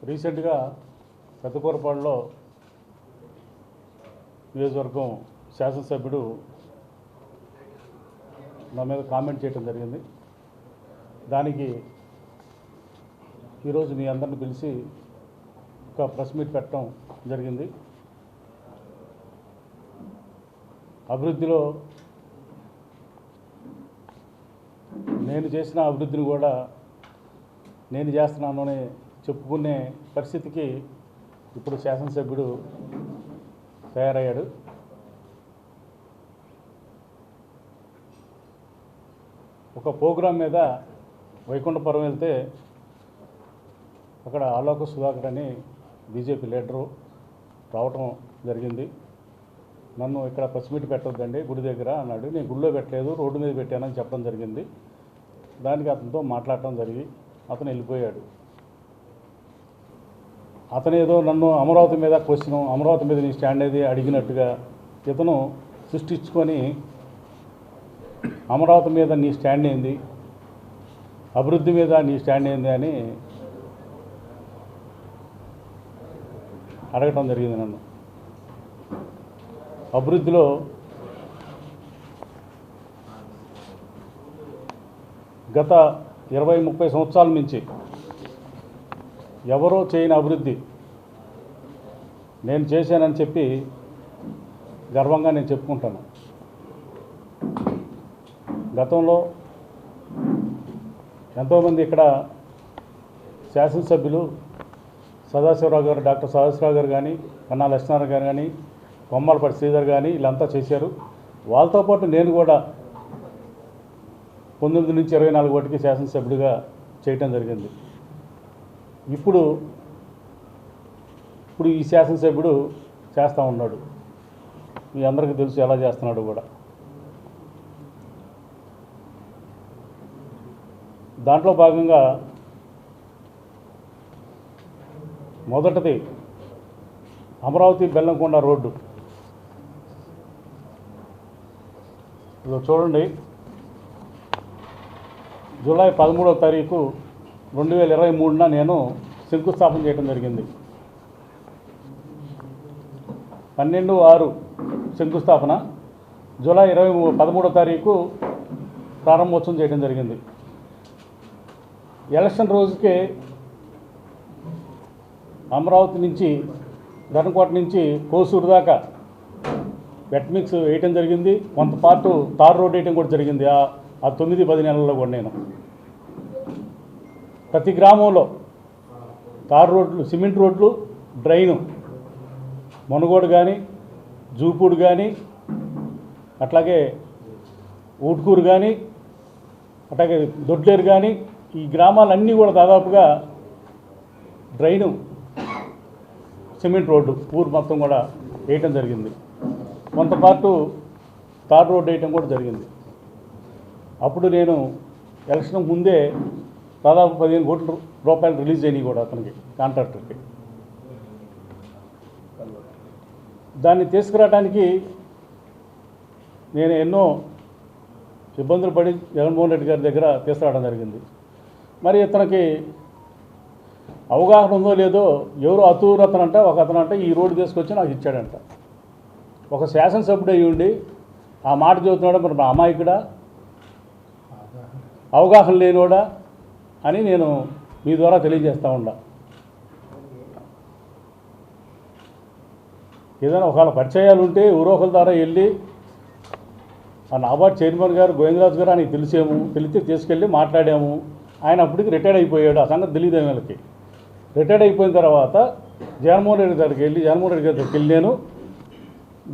రీసెంట్గా పెద్దకూరపాడులో నియోజకవర్గం శాసనసభ్యుడు నా మీద కామెంట్ చేయడం జరిగింది. దానికి ఈరోజు మీ అందరిని పిలిచి ఒక ప్రెస్ మీట్ పెట్టడం జరిగింది. అభివృద్ధిలో నేను చేసిన అభివృద్ధిని కూడా నేను చేస్తున్నాను అని చెప్పుకునే పరిస్థితికి ఇప్పుడు శాసనసభ్యుడు తయారయ్యాడు. ఒక ప్రోగ్రాం మీద వైకుంఠపురం వెళ్తే అక్కడ ఆలోక సుధాకర్ అని బీజేపీ లీడరు రావటం జరిగింది. నన్ను ఇక్కడ ప్రెస్ మీట్ పెట్టొద్దండి గుడి దగ్గర అన్నాడు. నేను గుడిలో పెట్టలేదు, రోడ్డు మీద పెట్టానని చెప్పడం జరిగింది. దానికి అతనితో మాట్లాడటం జరిగి అతను వెళ్ళిపోయాడు. అతను ఏదో నన్ను అమరావతి మీద క్వశ్చన్, అమరావతి మీద నీ స్టాండ్ ఏది అడిగినట్టుగా ఇతను సృష్టించుకొని అమరావతి మీద నీ స్టాండ్ ఏంది, అభివృద్ధి మీద నీ స్టాండ్ ఏంది అని అడగటం జరిగింది నన్ను. అభివృద్ధిలో గత 20-30 సంవత్సరాల నుంచి ఎవరో చేయని అభివృద్ధి నేను చేశానని చెప్పి గర్వంగా నేను చెప్పుకుంటాను. గతంలో ఎంతోమంది ఇక్కడ శాసనసభ్యులు సదాశివరావు గారు, డాక్టర్ సదాశివరావు గారు కానీ, కన్నా లక్ష్మీనారాయణ గారు కానీ, కొమ్మాలపాటి శ్రీధర్ కానీ వీళ్ళంతా చేశారు. వాళ్ళతో పాటు నేను కూడా 19 నుంచి 24 వాటికి శాసనసభ్యుడిగా చేయటం జరిగింది. ఇప్పుడు ఈ శాసనసభ్యుడు చేస్తూ ఉన్నాడు. మీ అందరికీ తెలుసు ఎలా చేస్తున్నాడు కూడా. దాంట్లో భాగంగా మొదటిది అమరావతి బెల్లంకొండ రోడ్డు. ఇదిగో చూడండి, జూలై 13వ తారీఖు 2023న నేను శంకుస్థాపన చేయడం జరిగింది. 12/6 శంకుస్థాపన, జూలై 13వ తారీఖు ప్రారంభోత్సవం చేయడం జరిగింది. ఎలక్షన్ రోజుకే అమరావతి నుంచి ధర్మకోట నుంచి కోసూరు దాకా వెట్ మిక్స్ వేయటం జరిగింది. కొంత పార్టు తార్ రోడ్ వేయటం కూడా జరిగింది. ఆ 9-10 నెలల్లో కూడా నేను ప్రతి గ్రామంలో తార్ రోడ్లు, సిమెంట్ రోడ్లు, డ్రైను, మునుగోడు కానీ, జూపూడు కానీ, అట్లాగే ఊట్కూరు కానీ, అట్లాగే దొడ్లేరు కానీ, ఈ గ్రామాలన్నీ కూడా దాదాపుగా డ్రైను, సిమెంట్ రోడ్డు ఊరు మొత్తం కూడా వేయటం జరిగింది. కొంత పార్టు తార్ రోడ్డు వేయటం కూడా జరిగింది. అప్పుడు నేను ఎలక్షన్ ముందే దాదాపు 15 కోట్ల రూపాయలు రిలీజ్ అయినాయి కూడా అతనికి, కాంట్రాక్టర్కి. దాన్ని తీసుకురావడానికి నేను ఎన్నో ఇబ్బందులు పడి జగన్మోహన్ రెడ్డి గారి దగ్గర తీసుకురావడం జరిగింది. మరి ఇతనికి అవగాహన ఉందో లేదో, ఎవరో అతూరు అతనంట, ఒక అతనంట ఈ రోడ్డు తీసుకొచ్చి నాకు ఇచ్చాడంట. ఒక శాసనసభ్యుడు అయ్యి ఉండి ఆ మాట చెబుతున్నాడు, మరి మా అమాయకుడా, అవగాహన లేనివాడా అని నేను మీ ద్వారా తెలియజేస్తూ ఉన్నా. ఏదైనా ఒకవేళ పరిచయాలు ఉంటే ఊరోకల ద్వారా వెళ్ళి ఆ నాబార్డ్ చైర్మన్ గారు గోవిందరాజు గారు ఆయనకి తెలిస్తే తీసుకెళ్ళి మాట్లాడాము. ఆయన అప్పటికి రిటైర్డ్ అయిపోయాడు, ఆ సంగతి తెలియదు వీళ్ళకి. రిటైర్డ్ అయిపోయిన తర్వాత జగన్మోహన్ రెడ్డి గారికి వెళ్ళి నేను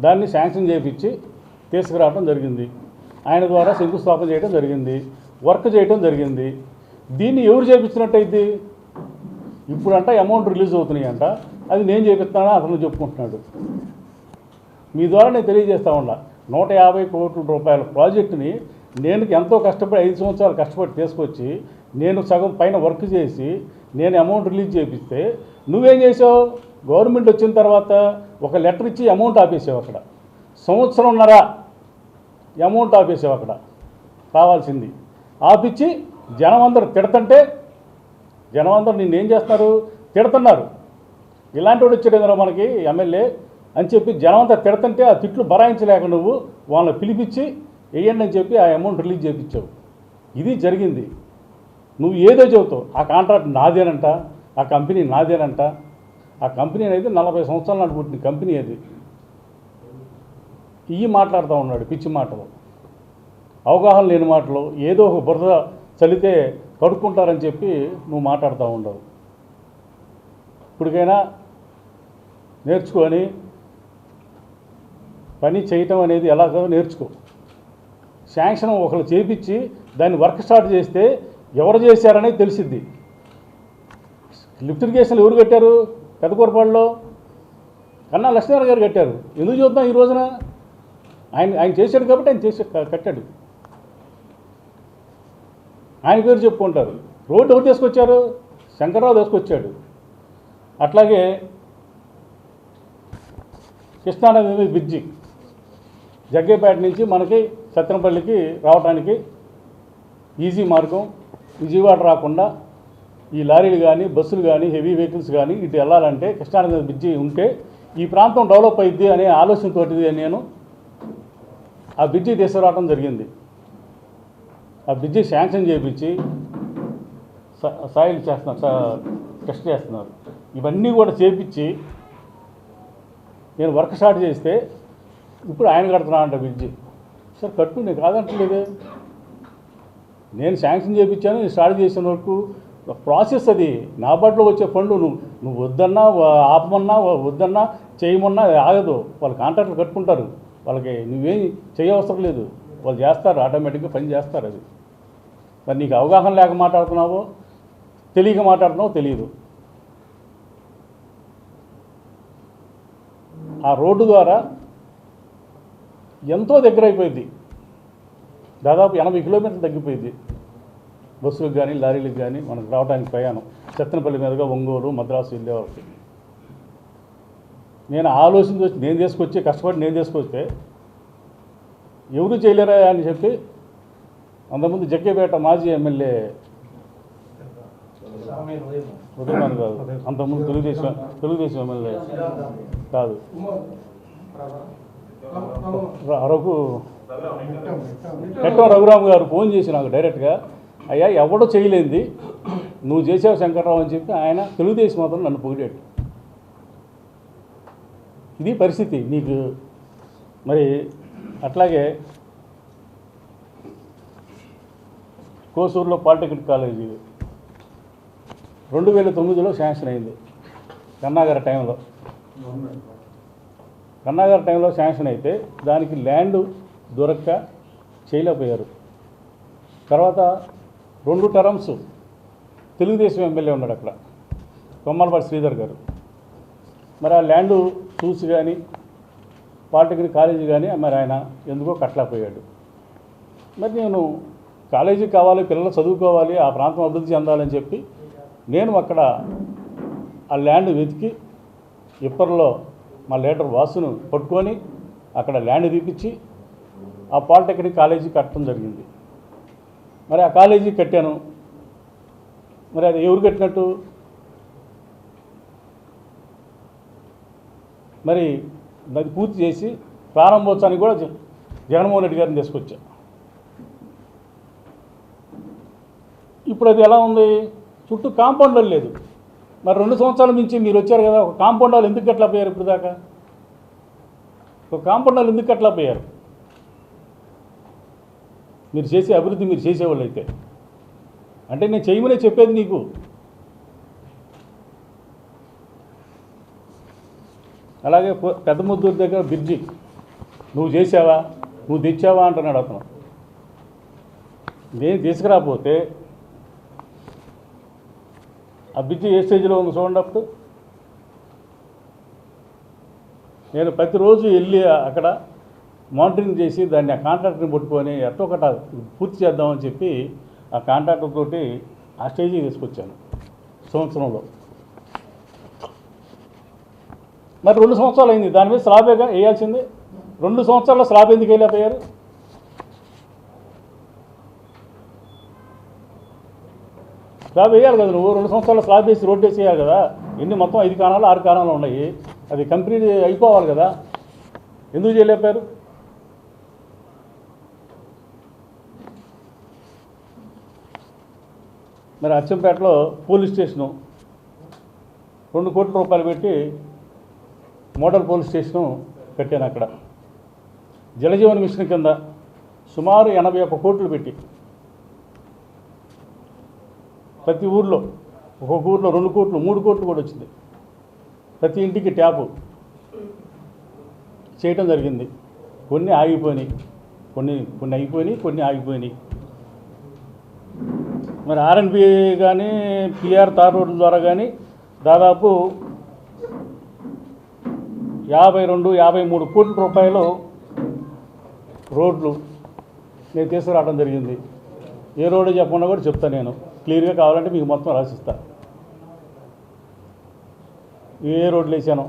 దాన్ని శాంక్షన్ చేయించి తీసుకురావడం జరిగింది. ఆయన ద్వారా శంకుస్థాపన చేయడం జరిగింది, వర్క్ చేయడం జరిగింది. దీన్ని ఎవరు చేయించినట్టయితే ఇప్పుడంట అమౌంట్ రిలీజ్ అవుతున్నాయి అంట, అది నేను చేపిస్తానని అతను చెప్పుకుంటున్నాడు. మీ ద్వారా నేను తెలియజేస్తా ఉన్నా, 150 కోట్ల రూపాయల ప్రాజెక్టుని నేను ఎంతో కష్టపడి 5 సంవత్సరాలు కష్టపడి తీసుకొచ్చి నేను సగం పైన వర్క్ చేసి నేను అమౌంట్ రిలీజ్ చేపిస్తే నువ్వేం చేసావు? గవర్నమెంట్ వచ్చిన తర్వాత ఒక లెటర్ ఇచ్చి అమౌంట్ ఆపేసావు. అక్కడ సంవత్సరంన్నర అమౌంట్ ఆపేసావు. అక్కడ రావాల్సింది ఆపిచ్చి జనం అందరూ తిడతంటే జనం అందరూ నిన్నేం చేస్తారు? తిడుతున్నారు. ఇలాంటి వాడు వచ్చాడు మనకి ఎమ్మెల్యే అని చెప్పి జనం అంతా తిడుతుంటే ఆ తిట్లు బరాయించలేక నువ్వు వాళ్ళని పిలిపించి వేయండి అని చెప్పి ఆ అమౌంట్ రిలీజ్ చేయించావు. ఇది జరిగింది. నువ్వు ఏదో చెబుతావు, ఆ కాంట్రాక్ట్ నాదేనంట, ఆ కంపెనీ నాదేనంట. ఆ కంపెనీ అనేది 40 సంవత్సరాల నాటి పుట్టిన కంపెనీ అది. ఇవి మాట్లాడుతూ ఉన్నాడు పిచ్చి మాటలు, అవగాహన లేని మాటలు, ఏదో ఒక బురద చలితే కడుక్కుంటారని చెప్పి నువ్వు మాట్లాడుతూ ఉండవు. ఇప్పటికైనా నేర్చుకొని పని చేయటం అనేది ఎలాగో నేర్చుకో. శాంక్షన్ ఒకరు చేపించి దాన్ని వర్క్ స్టార్ట్ చేస్తే ఎవరు చేశారనేది తెలిసిద్ది. లిఫ్ట్ ఇరిగేషన్లు ఎవరు కట్టారు? పెద్దకూరపాడులో కన్నా లక్ష్మీనారాయణ గారు కట్టారు. ఎందుకు చూద్దాం ఈ రోజున? ఆయన చేశాడు కాబట్టి ఆయన చేసి కట్టాడు. ఆయన పేరు చెప్పుకుంటారు. రోడ్డు ఎవరు తీసుకొచ్చారు? శంకర్రావు తీసుకొచ్చాడు. అట్లాగే కృష్ణానది బ్రిడ్జి జగ్గేపేట నుంచి మనకి సత్తెనపల్లికి రావడానికి ఈజీ మార్గం. విజయవాడ రాకుండా ఈ లారీలు కానీ బస్సులు కానీ హెవీ వెహికల్స్ కానీ ఇటు వెళ్ళాలంటే కృష్ణానది బ్రిడ్జి ఉంటే ఈ ప్రాంతం డెవలప్ అయ్యిద్ది అనే ఆలోచనతోటి నేను ఆ బ్రిడ్జి తీసుకురావడం జరిగింది. ఆ బ్రిడ్జి శాంక్షన్ చేయించి సాయిల్ చేస్తున్నారు, టెస్ట్ చేస్తున్నారు. ఇవన్నీ కూడా చేపించి నేను వర్క్ స్టార్ట్ చేస్తే ఇప్పుడు ఆయన కడుతున్నా అంట బ్రిడ్జి. సార్ కట్టు, నేను కాదంటలేదు. నేను శాంక్షన్ చేయించాను, నేను స్టార్ట్ చేసిన వరకు ప్రాసెస్ అది. నా బట్లో వచ్చే ఫండ్లు నువ్వు వద్దన్నా ఆపమన్నా వద్దన్నా చేయమన్నా ఆగదు. వాళ్ళు కాంట్రాక్ట్లు కట్టుకుంటారు. వాళ్ళకి నువ్వేం చేయవసరం లేదు, వాళ్ళు చేస్తారు, ఆటోమేటిక్గా పని చేస్తారు. అది మరి నీకు అవగాహన లేక మాట్లాడుతున్నావో తెలియక మాట్లాడుతున్నావో తెలియదు. ఆ రోడ్డు ద్వారా ఎంతో దగ్గర అయిపోయింది. దాదాపు 80 కిలోమీటర్లు తగ్గిపోయింది బస్సులకు కానీ లారీలకు కానీ మనకు రావడానికి ప్రయాణం. సత్తెనపల్లి మీదుగా ఒంగోలు మద్రాసు వెళ్ళేవారికి నేను ఆలోచన వచ్చి నేను తీసుకొచ్చి కష్టపడి నేను తీసుకొస్తే ఎవరు చేయలేరా అని చెప్పి అంతకుముందు జగ్గేపేట మాజీ ఎమ్మెల్యే ఉదయమాన్ కాదు, అంతకుముందు తెలుగుదేశం ఎమ్మెల్యే కాదు, పెట్టం రఘురామ్ గారు ఫోన్ చేసి నాకు డైరెక్ట్గా, అయ్యా ఎవడో చేయలేంది నువ్వు చేసావు శంకర్రావు అని చెప్పి ఆయన తెలుగుదేశం మాత్రం నన్ను పొగిడాడు. ఇది పరిస్థితి నీకు. మరి అట్లాగే కోసూరులో పాలిటెక్నిక్ కాలేజీ 2009లో శాంక్షన్ అయింది. కన్నాగారి టైంలో శాంక్షన్ అయితే దానికి ల్యాండ్ దొరక్క చేయలేకపోయారు. తర్వాత 2 టర్మ్స్ తెలుగుదేశం ఎమ్మెల్యే ఉన్నాడు అక్కడ, కొమ్మలపాటి శ్రీధర్ గారు. మరి ఆ ల్యాండ్ చూసి కానీ పాలిటెక్నిక్ కాలేజీ కానీ మరి ఆయన ఎందుకో కట్టలేకపోయాడు. మరి నేను కాలేజీ కావాలి, పిల్లలు చదువుకోవాలి, ఆ ప్రాంతం అభివృద్ధి చెందాలని చెప్పి నేను అక్కడ ఆ ల్యాండ్ వెతికి ఇప్పర్లో మా లీడర్ వాసును పట్టుకొని అక్కడ ల్యాండ్ తీపిచ్చి ఆ పాలిటెక్నిక్ కాలేజీ కట్టడం జరిగింది. మరి ఆ కాలేజీ కట్టాను. మరి అది ఎవరు కట్టినట్టు? మరి అది పూర్తి చేసి ప్రారంభోత్సవానికి కూడా జగన్మోహన్ రెడ్డి గారిని తీసుకొచ్చా. ఇప్పుడు అది ఎలా ఉంది? చుట్టూ కాంపౌండ్ వాళ్ళు లేదు. మరి 2 సంవత్సరాల నుంచి మీరు వచ్చారు కదా, ఒక కాంపౌండ్ వాళ్ళు ఎందుకు కట్లా పోయారు? ఇప్పుడు దాకా ఒక కాంపౌండ్ వాళ్ళు ఎందుకు కట్లా పోయారు? మీరు చేసే అభివృద్ధి మీరు చేసేవాళ్ళు అయితే అంటే నేను చేయమనే చెప్పేది నీకు. అలాగే పెద్ద ముద్దూరు దగ్గర బ్రిడ్జి నువ్వు చేసావా, నువ్వు తెచ్చావా అంటున్నాడు అతను. నేను తీసుకురాకపోతే ఆ బ్రిడ్జి ఏ స్టేజ్లో ఉంది చూడండి. అప్పుడు నేను ప్రతిరోజు వెళ్ళి అక్కడ మానిటరింగ్ చేసి దాన్ని ఆ కాంట్రాక్టర్ని పట్టుకొని ఎట్టొకట పూర్తి చేద్దామని చెప్పి ఆ కాంట్రాక్టర్ తోటి ఆ స్టేజ్కి తీసుకొచ్చాను సంవత్సరంలో. మరి 2 సంవత్సరాలు అయింది, దాని మీద స్లాబేగా వేయాల్సింది. 2 సంవత్సరాల్లో స్లాబ్ ఎందుకు వేయలేకపోయారు? స్లాబ్ వేయాలి కదా నువ్వు. 2 సంవత్సరాలు స్లాబ్ వేసి రోడ్డు వేసి వేయాలి కదా. ఎన్ని మొత్తం 5 కాణాలు 6 కాణాలు ఉన్నాయి. అది కంప్లీట్ అయిపోవాలి కదా, ఎందుకు చేయలేపారు? మరి అచ్చంపేటలో పోలీస్ స్టేషను 2 కోట్ల రూపాయలు పెట్టి మోడల్ పోలీస్ స్టేషను కట్టాను అక్కడ. జలజీవన్ మిషన్ కింద సుమారు 81 కోట్లు పెట్టి ప్రతి ఊర్లో, ఒక్కొక్క ఊర్లో 2 కోట్లు 3 కోట్లు కూడా వచ్చింది. ప్రతి ఇంటికి ట్యాపు చేయటం జరిగింది. కొన్ని ఆగిపోయినాయి, కొన్ని అయిపోయినాయి, కొన్ని ఆగిపోయినాయి. మరి ఆర్ఎన్బి కానీ పిఆర్ తార్ రోడ్ల ద్వారా కానీ దాదాపు 52-53 కోట్ల రూపాయలు రోడ్లు నేను తీసుకురావడం జరిగింది. ఏ రోడ్డు చెప్పకుండా కూడా చెప్తాను, నేను క్లియర్గా కావాలంటే మీకు మొత్తం రాసిస్తా. ఏ రోడ్లు వేసాను.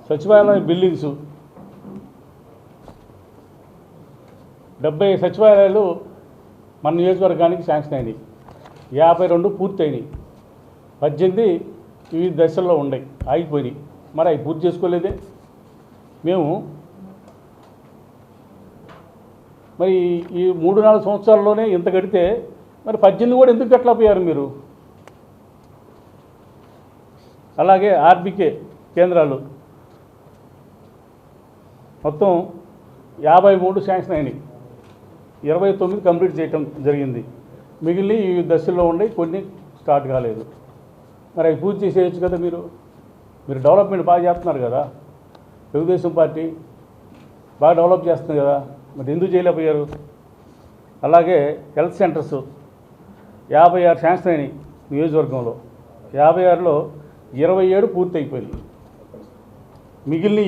సచివాలయ బిల్డింగ్స్ 70 సచివాలయాలు మన నియోజకవర్గానికి శాంక్షన్ అయినాయి. 52 పూర్తయినాయి. 18 వివిధ దశల్లో ఉన్నాయి, ఆగిపోయినాయి. మరి అవి పూర్తి చేసుకోలేదే మేము. మరి ఈ 3-4 సంవత్సరాల్లోనే ఇంత కడితే మరి 18 కూడా ఎందుకు కట్టలేకపోయారు మీరు? అలాగే ఆర్బీకే కేంద్రాలు మొత్తం 53 శాంక్షన్ అయినాయి. 29 కంప్లీట్ చేయటం జరిగింది. మిగిలిన ఈ దశల్లో ఉండి కొన్ని స్టార్ట్ కాలేదు. మరి అవి పూర్తి చేసేయచ్చు కదా మీరు. మీరు డెవలప్మెంట్ బాగా చేస్తున్నారు కదా, తెలుగుదేశం పార్టీ బాగా డెవలప్ చేస్తుంది కదా, మరి ఎందుకు చేయలేకపోయారు? అలాగే హెల్త్ సెంటర్స్ 56 శాంక్షన్ అయినాయి నియోజకవర్గంలో. 56లో 27 పూర్తి అయిపోయినాయి. మిగిలిన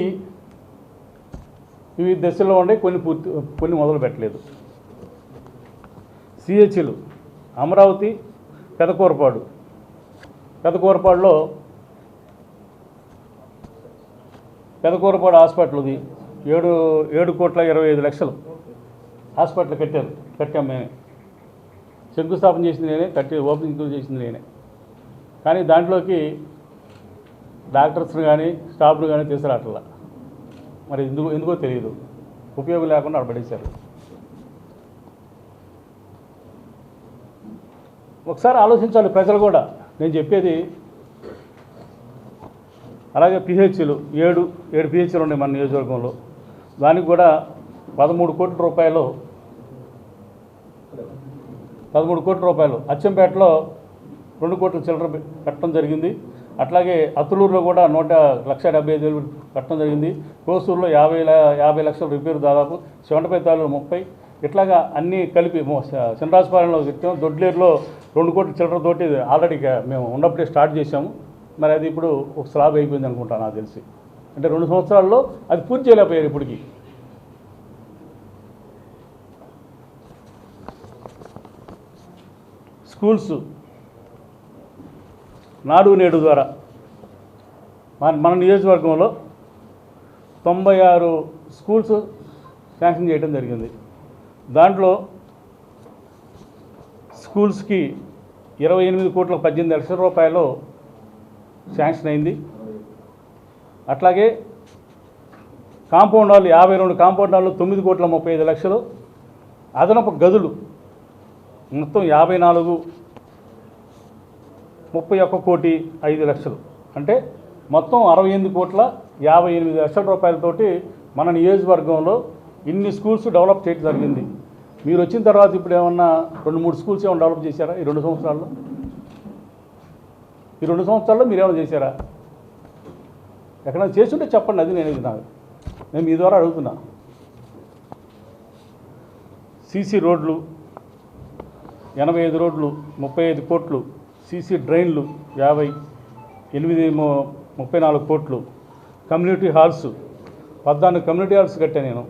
వివిధ దశల్లో ఉండే కొన్ని మొదలు పెట్టలేదు. సిహెచ్లు అమరావతి, పెదకూరపాడులో హాస్పిటల్ ఉంది. 7,25,00,000 హాస్పిటల్ కట్టాం మేమే. శంకుస్థాపన చేసింది నేనే, ఓపెనింగ్ చేసింది నేనే. కానీ దాంట్లోకి డాక్టర్స్ని కానీ స్టాఫ్ను కానీ తీసుకురావట్లా. మరి ఎందుకో తెలియదు, ఉపయోగం లేకుండా అడబడేశారు. ఒకసారి ఆలోచించాలి ప్రజలు కూడా నేను చెప్పేది. అలాగే పిహెచ్లు 7 పిహెచ్లు ఉన్నాయి మన నియోజకవర్గంలో. దానికి కూడా 13 కోట్ల రూపాయలు అచ్చంపేటలో 2 కోట్ల చిల్లర కట్టడం జరిగింది. అట్లాగే అత్తులూరులో కూడా 1,75,000 కట్టడం జరిగింది. కోసూరులో 50 లక్షల రిపేరు, దాదాపు 75,30. ఇట్లాగా అన్నీ కలిపి చినరాజపాలెంలో పెట్టాం. దొడ్లేరులో 2 కోట్ల చిల్లరతోటి ఆల్రెడీ మేము ఉన్నప్పుడే స్టార్ట్ చేశాము. మరి అది ఇప్పుడు ఒక స్లాబ్ అయిపోయింది అనుకుంటాను నాకు తెలిసి. అంటే 2 సంవత్సరాల్లో అది పూర్తి చేయలేకపోయారు ఇప్పటికి. స్కూల్స్ నాడు నేడు ద్వారా మన నియోజకవర్గంలో 96 స్కూల్స్ శాంక్షన్ చేయడం జరిగింది. దాంట్లో స్కూల్స్కి 28,18,00,000 రూపాయలు శాంక్షన్ అయింది. అట్లాగే కాంపౌండ్ వాళ్ళు 52 కాంపౌండ్ వాళ్ళు 9,35,00,000. అదనపు గదులు మొత్తం 54, 31,05,00,000. అంటే మొత్తం 68,58,00,000 రూపాయలతోటి మన నియోజకవర్గంలో ఇన్ని స్కూల్స్ డెవలప్ చేయడం జరిగింది. మీరు వచ్చిన తర్వాత ఇప్పుడు ఏమన్నా 2-3 స్కూల్స్ ఏమైనా డెవలప్ చేశారా ఈ 2 సంవత్సరాల్లో? ఈ 2 సంవత్సరాల్లో మీరు ఏమైనా చేశారా? ఎక్కడైనా చేస్తుంటే చెప్పండి. అది నేను మీ ద్వారా అడుగుతున్నా. సీసీ రోడ్లు 85 రోడ్లు 35 కోట్లు. సీసీ డ్రైన్లు 50, 34 కోట్లు. కమ్యూనిటీ హాల్స్ 14 కమ్యూనిటీ హాల్స్ కట్టాను నేను.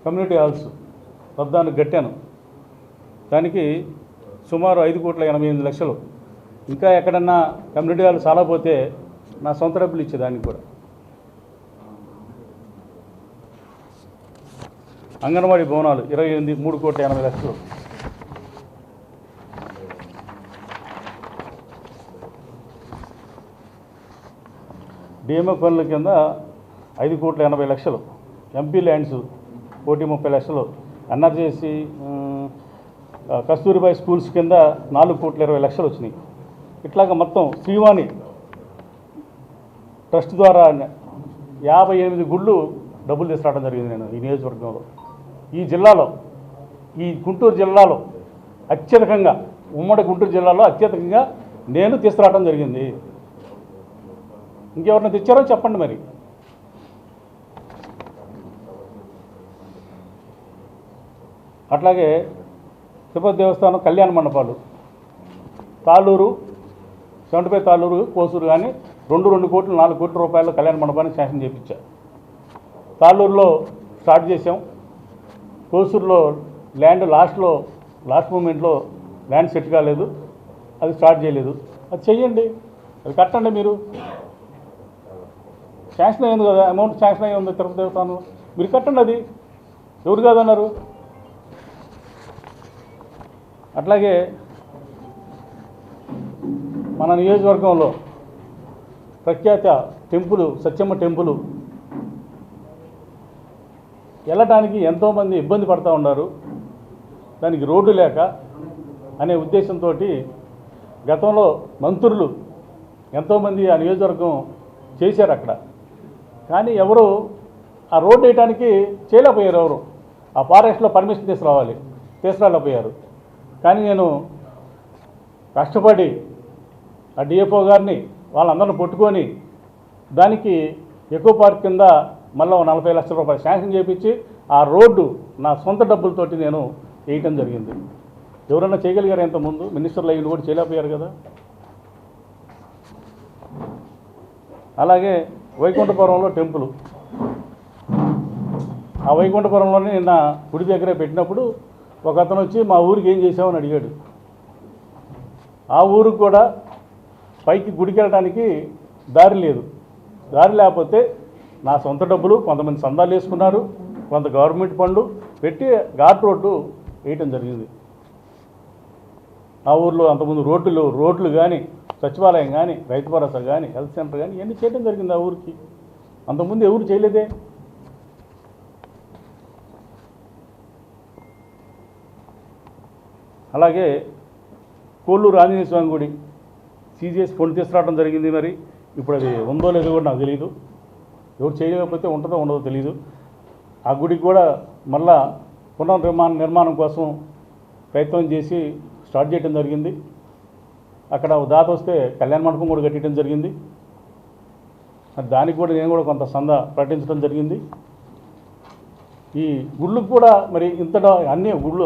కమ్యూనిటీ హాల్స్ 14 కట్టాను. దానికి సుమారు 5,88,00,000. ఇంకా ఎక్కడన్నా కమ్యూనిటీ హాల్ చాలకపోతే నా సొంత డబ్బులు ఇచ్చేదానికి కూడా. అంగన్వాడీ భవనాలు 28 3,80,00,000. డిఎంఎఫ్ పనుల కింద 5,80,00,000. MP lands 1,30,00,000. ఎన్ఆర్జేసి కస్తూరిబాయి స్కూల్స్ కింద 4,20,00,000 వచ్చినాయి. ఇట్లాగా మొత్తం శ్రీవాణి ట్రస్ట్ ద్వారా 58 గుళ్ళు డబ్బులు తీసుకురావడం జరిగింది. నేను ఈ నియోజకవర్గంలో, ఈ జిల్లాలో, ఈ గుంటూరు జిల్లాలో అత్యధికంగా, ఉమ్మడి గుంటూరు జిల్లాలో అత్యధికంగా నేను తీసుకురావడం జరిగింది. ఇంకెవరిని తెచ్చారో చెప్పండి మరి. అట్లాగే తిరుపతి దేవస్థానం కళ్యాణ మండపాలు తాళ్ళూరు, 75 తాళ్ళూరు, కోసూరు కానీ 2 కోట్లు 4 కోట్ల రూపాయల కళ్యాణ మండపాన్ని శాంక్షన్ చేయించా. తాళ్ళూరులో స్టార్ట్ చేసాం. కోసూరులో ల్యాండ్ లాస్ట్ మూమెంట్లో ల్యాండ్ సెట్ కాలేదు, అది స్టార్ట్ చేయలేదు. అది చెయ్యండి, అది కట్టండి. మీరు శాంక్షన్ అయ్యింది కదా, అమౌంట్ శాంక్షన్ అయ్యి ఉంది తిరుపతి దేవస్థానం, మీరు కట్టండి. అది ఎవరు కాదన్నారు. అట్లాగే మన నియోజకవర్గంలో ప్రఖ్యాత టెంపుల్ సత్యమ్మ టెంపుల్ వెళ్ళటానికి ఎంతోమంది ఇబ్బంది పడుతూ ఉన్నారు. దానికి రోడ్డు లేక అనే ఉద్దేశంతో గతంలో మంత్రులు ఎంతోమంది ఆ నియోజకవర్గం చేశారు అక్కడ. కానీ ఎవరు ఆ రోడ్డు వేయడానికి చేయలేకపోయారు. ఎవరు ఆ ఫారెస్ట్లో పర్మిషన్ తీసుకురాలేకపోయారు. కానీ నేను కష్టపడి ఆ డిఎఫ్ఓ గారిని వాళ్ళందరిని పట్టుకొని దానికి ఎకో పార్క్ కింద మళ్ళీ 40 లక్షల రూపాయలు శాంక్షన్ చేయించి ఆ రోడ్డు నా సొంత డబ్బులతోటి నేను వేయటం జరిగింది. ఎవరన్నా చేయగలిగారు? ఇంతకుముందు మినిస్టర్లు అయ్యి కూడా చేయలేకపోయారు కదా. అలాగే వైకుంఠపురంలో టెంపుల్, ఆ వైకుంఠపురంలోనే నిన్న గుడి దగ్గరే పెట్టినప్పుడు ఒక అతను వచ్చి మా ఊరికి ఏం చేసామని అడిగాడు. ఆ ఊరికి కూడా పైకి గుడికి వెళ్ళడానికి దారి లేదు. దారి లేకపోతే నా సొంత డబ్బులు, కొంతమంది సందాలు వేసుకున్నారు, కొంత గవర్నమెంట్ ఫండ్ పెట్టి ఘాట్ రోడ్డు వేయటం జరిగింది. ఆ ఊర్లో అంతకుముందు రోడ్లు కానీ, సచివాలయం కానీ, రైతు భరోసా కానీ, హెల్త్ సెంటర్ కానీ ఇవన్నీ చేయడం జరిగింది ఆ ఊరికి. అంతకుముందు ఎవరు చేయలేదే. అలాగే కోళ్ళూరు ఆంజనేయ స్వామి గుడి సీజీఎస్ ఫండ్ తీసుకురావడం జరిగింది. మరి ఇప్పుడు అది ఉందో లేదో కూడా నాకు తెలియదు. ఎవరు చేయలేకపోతే ఉంటుందో ఉండదో తెలియదు. ఆ గుడికి కూడా మళ్ళా నిర్మాణం కోసం ప్రయత్నం చేసి స్టార్ట్ చేయడం జరిగింది. అక్కడ దాత వస్తే కళ్యాణ మండపం కూడా కట్టడం జరిగింది. దానికి కూడా నేను కూడా కొంత సందా ప్రకటించడం జరిగింది. ఈ గుళ్ళకు కూడా మరి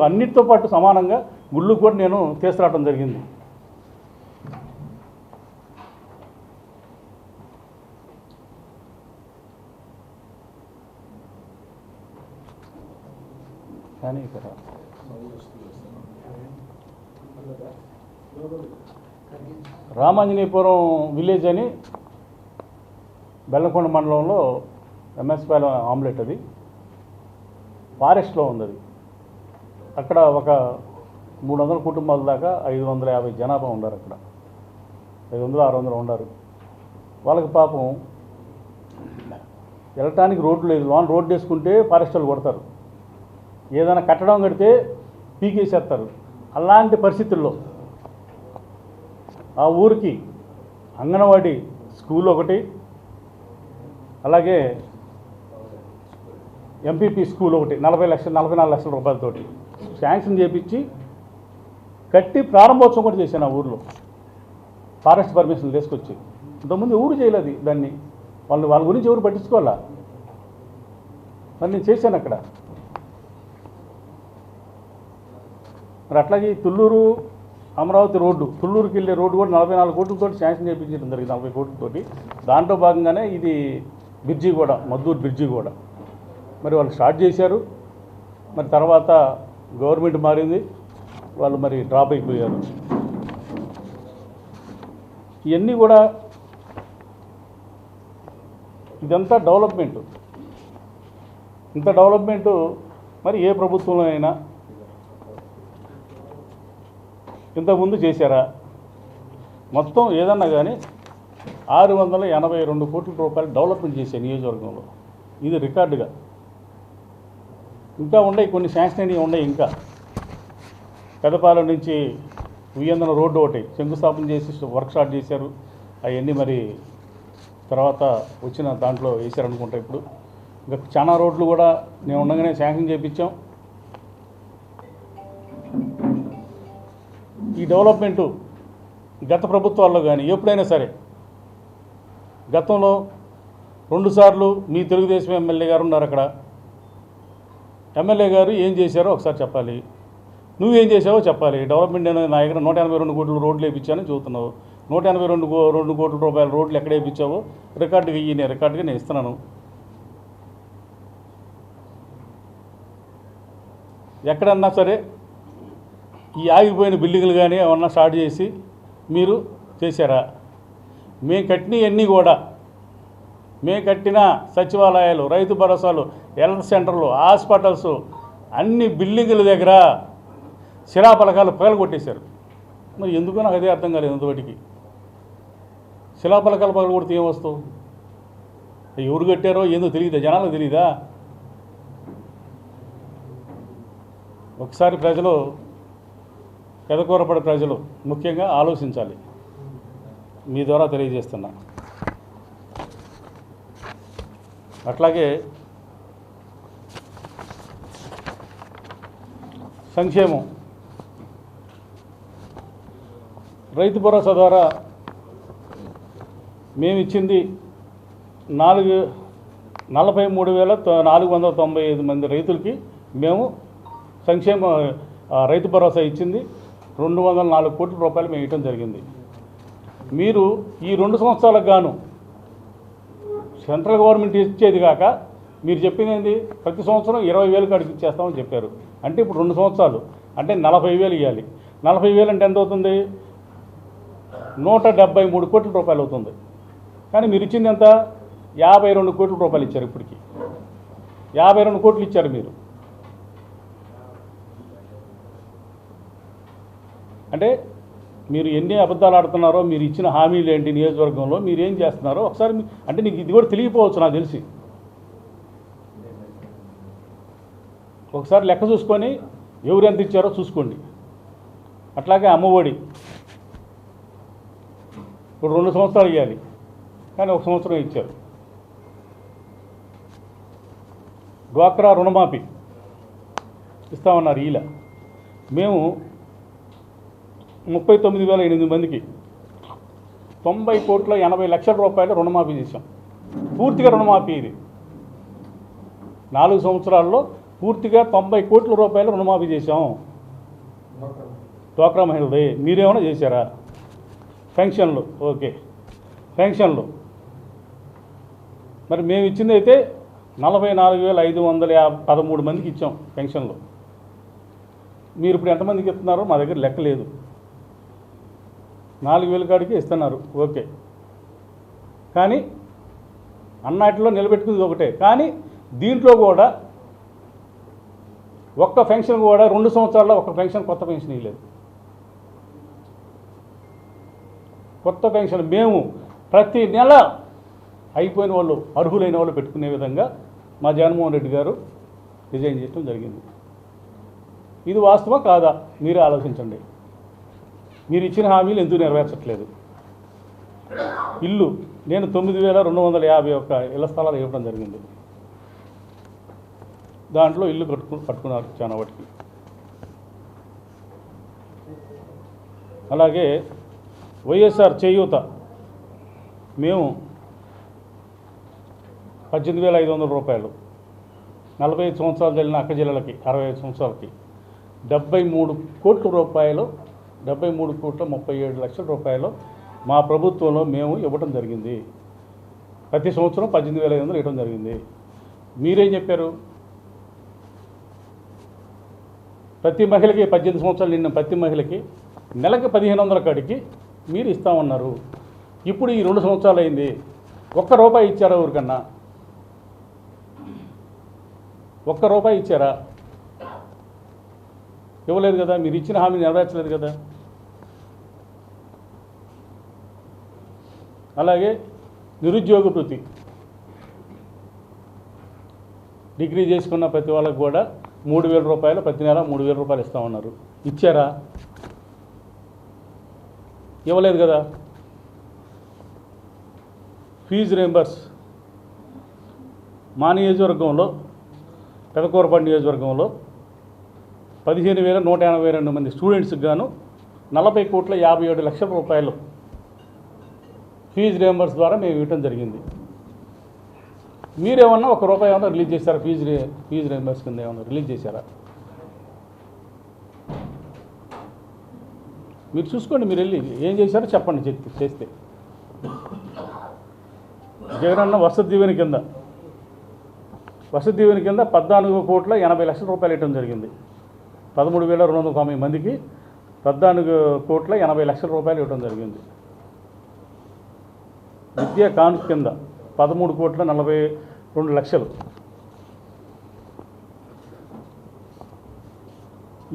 అన్నిటితో పాటు సమానంగా గుళ్ళకు కూడా నేను తీసుకురావడం జరిగింది. కానీ ఇక్కడ రామాంజనేయపురం విలేజ్ అని బెల్లంకొండ మండలంలో ఎంఎస్పాలెం ఆమ్లెట్, అది ఫారెస్ట్లో ఉంది. అది అక్కడ ఒక 300 కుటుంబాల దాకా 550 జనాభా ఉన్నారు. అక్కడ 500-600 ఉన్నారు. వాళ్ళకి పాపం వెళ్ళటానికి రోడ్లు లేదు. రోడ్డు వేసుకుంటే ఫారెస్ట్ వాళ్ళు కొడతారు, ఏదైనా కట్టడం కడితే పీకేసేస్తారు. అలాంటి పరిస్థితుల్లో ఆ ఊరికి అంగన్వాడీ స్కూల్ ఒకటి, అలాగే ఎంపీపీ స్కూల్ ఒకటి 44 లక్షల రూపాయలతోటి శాంక్షన్ చేయించి కట్టి ప్రారంభోత్సవం కూడా చేశాను ఆ ఊర్లో, ఫారెస్ట్ పర్మిషన్లు తీసుకొచ్చి. ఇంతకుముందు ఎవరు చేయలేదు దాన్ని. వాళ్ళ గురించి ఎవరు పట్టించుకోవాలా. మరి నేను చేశాను అక్కడ. మరి అట్లాగే తుళ్ళూరు అమరావతి రోడ్డు, తుళ్ళూరుకి వెళ్ళే రోడ్డు కూడా 44 కోట్లతో శాంక్షన్ చేయించడం జరిగింది, 40 కోట్లతోటి. దాంట్లో భాగంగానే ఇది బ్రిడ్జి కూడా, మద్దూరు బ్రిడ్జి కూడా మరి వాళ్ళు స్టార్ట్ చేశారు. మరి తర్వాత గవర్నమెంట్ మారింది, వాళ్ళు మరి డ్రాప్ అయిపోయారు. ఇవన్నీ కూడా ఇదంతా డెవలప్మెంటు. ఇంత డెవలప్మెంటు మరి ఏ ప్రభుత్వంలో అయినా ఇంతకుముందు చేశారా? మొత్తం ఏదన్నా కానీ 682 కోట్ల రూపాయలు డెవలప్మెంట్ చేసే నియోజకవర్గంలో ఇది రికార్డుగా. ఇంకా ఉన్నాయి కొన్ని శాంక్షన్ అయినవి ఉన్నాయి. ఇంకా పెదపాలెం నుంచి ఉయ్యందన రోడ్డు ఒకటి శంకుస్థాపన చేసి వర్క్ స్టార్ట్ చేశారు. అవన్నీ మరి తర్వాత వచ్చిన దాంట్లో వేసారనుకుంటా. ఇప్పుడు ఇంకా చాలా రోడ్లు కూడా నేను ఉండగానే శాంక్షన్ చేయించాం. ఈ డెవలప్మెంటు గత ప్రభుత్వాల్లో కానీ ఎప్పుడైనా సరే, గతంలో 2 సార్లు మీ తెలుగుదేశం ఎమ్మెల్యే గారు ఉన్నారు అక్కడ. ఎమ్మెల్యే గారు ఏం చేశారో ఒకసారి చెప్పాలి, నువ్వేం చేసావో చెప్పాలి. డెవలప్మెంట్ నా దగ్గర 182 కోట్ల రోడ్లు వేయించానని చూస్తున్నావు. 182 కోట్ల రూపాయల రోడ్లు ఎక్కడ వేయించావో రికార్డుగా నేను రికార్డుగా నేను ఇస్తున్నాను. ఎక్కడన్నా సరే ఈ ఆగిపోయిన బిల్డింగ్లు కానీ ఏమన్నా స్టార్ట్ చేసి మీరు చేశారా? మేము కట్టినవన్నీ కూడా, మేము కట్టిన సచివాలయాలు, రైతు భరోసాలు, హెల్త్ సెంటర్లు, హాస్పిటల్స్ అన్ని బిల్డింగుల దగ్గర శిలాఫలకాలు పగలగొట్టేశారు. మరి ఎందుకో నాకు అదే అర్థం కాలేదు. ఇంతవరకు శిలాఫలకాలు పగలగొడితే ఏం వస్తావు? ఎవరు కట్టారో ఏందో తెలియదా? జనాలకు తెలియదా? ఒకసారి ప్రజలు, పెదకూరపడి ప్రజలు ముఖ్యంగా ఆలోచించాలి. మీ ద్వారా తెలియజేస్తున్నా. అట్లాగే సంక్షేమం, రైతు భరోసా ద్వారా మేము ఇచ్చింది 43,495 మంది రైతులకి మేము సంక్షేమ రైతు భరోసా ఇచ్చింది 204 కోట్ల రూపాయలు మేము ఇవ్వడం జరిగింది. మీరు ఈ 2 సంవత్సరాలకు గాను సెంట్రల్ గవర్నమెంట్ ఇచ్చేది కాక మీరు చెప్పింది ఏంది? ప్రతి సంవత్సరం 20,000 కాడికి ఇచ్చేస్తామని చెప్పారు. అంటే ఇప్పుడు 2 సంవత్సరాలు అంటే 40,000 ఇవ్వాలి. 40,000 అంటే ఎంత అవుతుంది? 173 కోట్ల రూపాయలు అవుతుంది. కానీ మీరు ఇచ్చింది ఎంత? 52 కోట్ల రూపాయలు ఇచ్చారు. ఇప్పటికి 52 కోట్లు ఇచ్చారు మీరు. అంటే మీరు ఎన్ని అబద్ధాలు ఆడుతున్నారో, మీరు ఇచ్చిన హామీలు ఏంటి, నియోజకవర్గంలో మీరు ఏం చేస్తున్నారో ఒకసారి అంటే నీకు ఇది కూడా తెలియకపోవచ్చు నాకు తెలిసి. ఒకసారి లెక్క చూసుకొని ఎవరు ఎంత ఇచ్చారో చూసుకోండి. అట్లాగే అమ్మఒడి ఇప్పుడు 2 సంవత్సరాలు ఇవ్వాలి, కానీ 1 సంవత్సరం ఇచ్చారు. డ్వాక్రా రుణమాఫీ ఇస్తామన్నారు. ఇలా మేము 39,008 మందికి 90,80 లక్షల రూపాయలు రుణమాఫీ చేశాం. పూర్తిగా రుణమాఫీ. ఇది 4 సంవత్సరాల్లో పూర్తిగా 90 కోట్ల రూపాయలు రుణమాఫీ చేశాం. డ్వాక్రా మహిళలది. మీరేమైనా చేశారా? పెన్షన్లు ఓకే, పెన్షన్లు మరి మేము ఇచ్చింది అయితే 44,513 మందికి ఇచ్చాం పెన్షన్లు. మీరు ఇప్పుడు ఎంతమందికి ఇస్తున్నారో మా దగ్గర లెక్క లేదు. 4,000 కాడికి ఇస్తున్నారు ఓకే, కానీ అన్నిటిలో నిలబెట్టుకుంది ఒకటే. కానీ దీంట్లో కూడా ఒక్క పెన్షన్ కూడా 2 సంవత్సరాల్లో ఒక్క పెన్షన్, కొత్త పెన్షన్ ఇవ్వలేదు. కొత్త పెన్షన్ మేము ప్రతి నెల అయిపోయిన వాళ్ళు, అర్హులైన వాళ్ళు పెట్టుకునే విధంగా మా జగన్మోహన్ రెడ్డి గారు డిజైన్ చేయడం జరిగింది. ఇది వాస్తవా కాదా మీరే ఆలోచించండి. మీరు ఇచ్చిన హామీలు ఎందుకు నెరవేర్చట్లేదు? ఇల్లు నేను 9,251 ఇళ్ల స్థలాలు ఇవ్వడం జరిగింది. దాంట్లో ఇల్లు కట్టుకున్నారు చాలా వాటికి. అలాగే వైఎస్ఆర్ చేయూత మేము 18,500 రూపాయలు, 45 సంవత్సరాలు జరిగిన అక్క జిల్లలకి, 65 సంవత్సరాలకి 73 కోట్ల రూపాయలు, 73,37 లక్షల రూపాయలు మా ప్రభుత్వంలో మేము ఇవ్వడం జరిగింది. ప్రతి సంవత్సరం 18,500 ఇవ్వడం జరిగింది. మీరేం చెప్పారు? ప్రతి మహిళకి 18 సంవత్సరాలు నిన్న ప్రతి మహిళకి నెలకి 1,500 కాడికి మీరు ఇస్తామన్నారు. ఇప్పుడు ఈ 2 సంవత్సరాలు అయింది, ₹1 ఇచ్చారా? ఊరికన్నా ₹1 ఇచ్చారా? ఇవ్వలేదు కదా, మీరు ఇచ్చిన హామీ నెరవేర్చలేదు కదా. అలాగే నిరుద్యోగ భృతి డిగ్రీ చేసుకున్న ప్రతి వాళ్ళకు కూడా 3,000 రూపాయలు ప్రతి నెల 3,000 రూపాయలు ఇస్తామన్నారు. ఇచ్చారా? ఇవ్వలేదు కదా. ఫీజు రీయింబర్స్ మా నియోజకవర్గంలో పెదకూరపాడు నియోజకవర్గంలో 15,182 మంది స్టూడెంట్స్కి గాను 40,57 రూపాయలు ఫీజు రీయింబర్స్ ద్వారా మేము ఇవ్వటం జరిగింది. మీరేమన్నా ₹1 ఏమన్నా రిలీజ్ చేశారా? ఫీజు రీయింబర్స్ కింద ఏమన్నా రిలీజ్ చేశారా? మీరు చూసుకోండి, మీరు వెళ్ళి ఏం చేశారో చెప్పండి. చేస్తే జగనన్న వసతి దీవెన కింద 14,80,00,000 రూపాయలు ఇవ్వడం జరిగింది. 13,290 మందికి 14,80,00,000 రూపాయలు ఇవ్వడం జరిగింది. విద్యా కానుక కింద 13,42,00,000.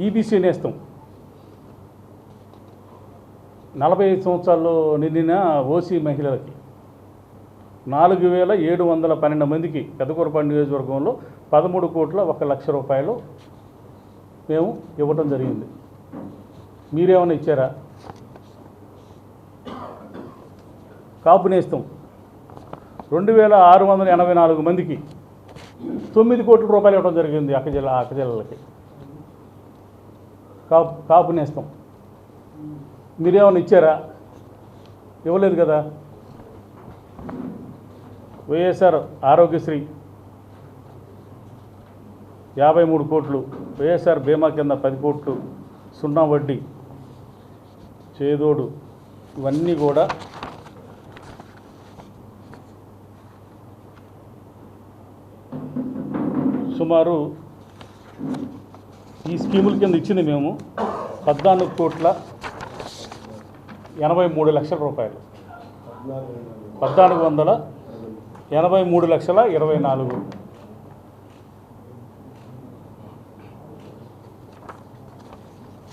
ఈబీసీ నేస్తం 45 సంవత్సరాలు నిండిన ఓసీ మహిళలకి 4,712 మందికి పెదకూరపాడు నియోజకవర్గంలో 13,01,00,000 రూపాయలు మేము ఇవ్వటం జరిగింది. మీరేమైనా ఇచ్చారా? కాపు నేస్తం 2,684 మందికి 9 కోట్ల రూపాయలు ఇవ్వడం జరిగింది. అక్కజిల్లలకి కాపు నేస్తం మీరేమైనా ఇచ్చారా? ఇవ్వలేదు కదా. వైఎస్ఆర్ ఆరోగ్యశ్రీ 53 కోట్లు, వైఎస్ఆర్ బీమా కింద 10 కోట్లు, సున్నా వడ్డీ, చేదోడు, ఇవన్నీ కూడా సుమారు ఈ స్కీముల కింద ఇచ్చింది మేము 14,83,00,000 రూపాయలు. 1,483,24,000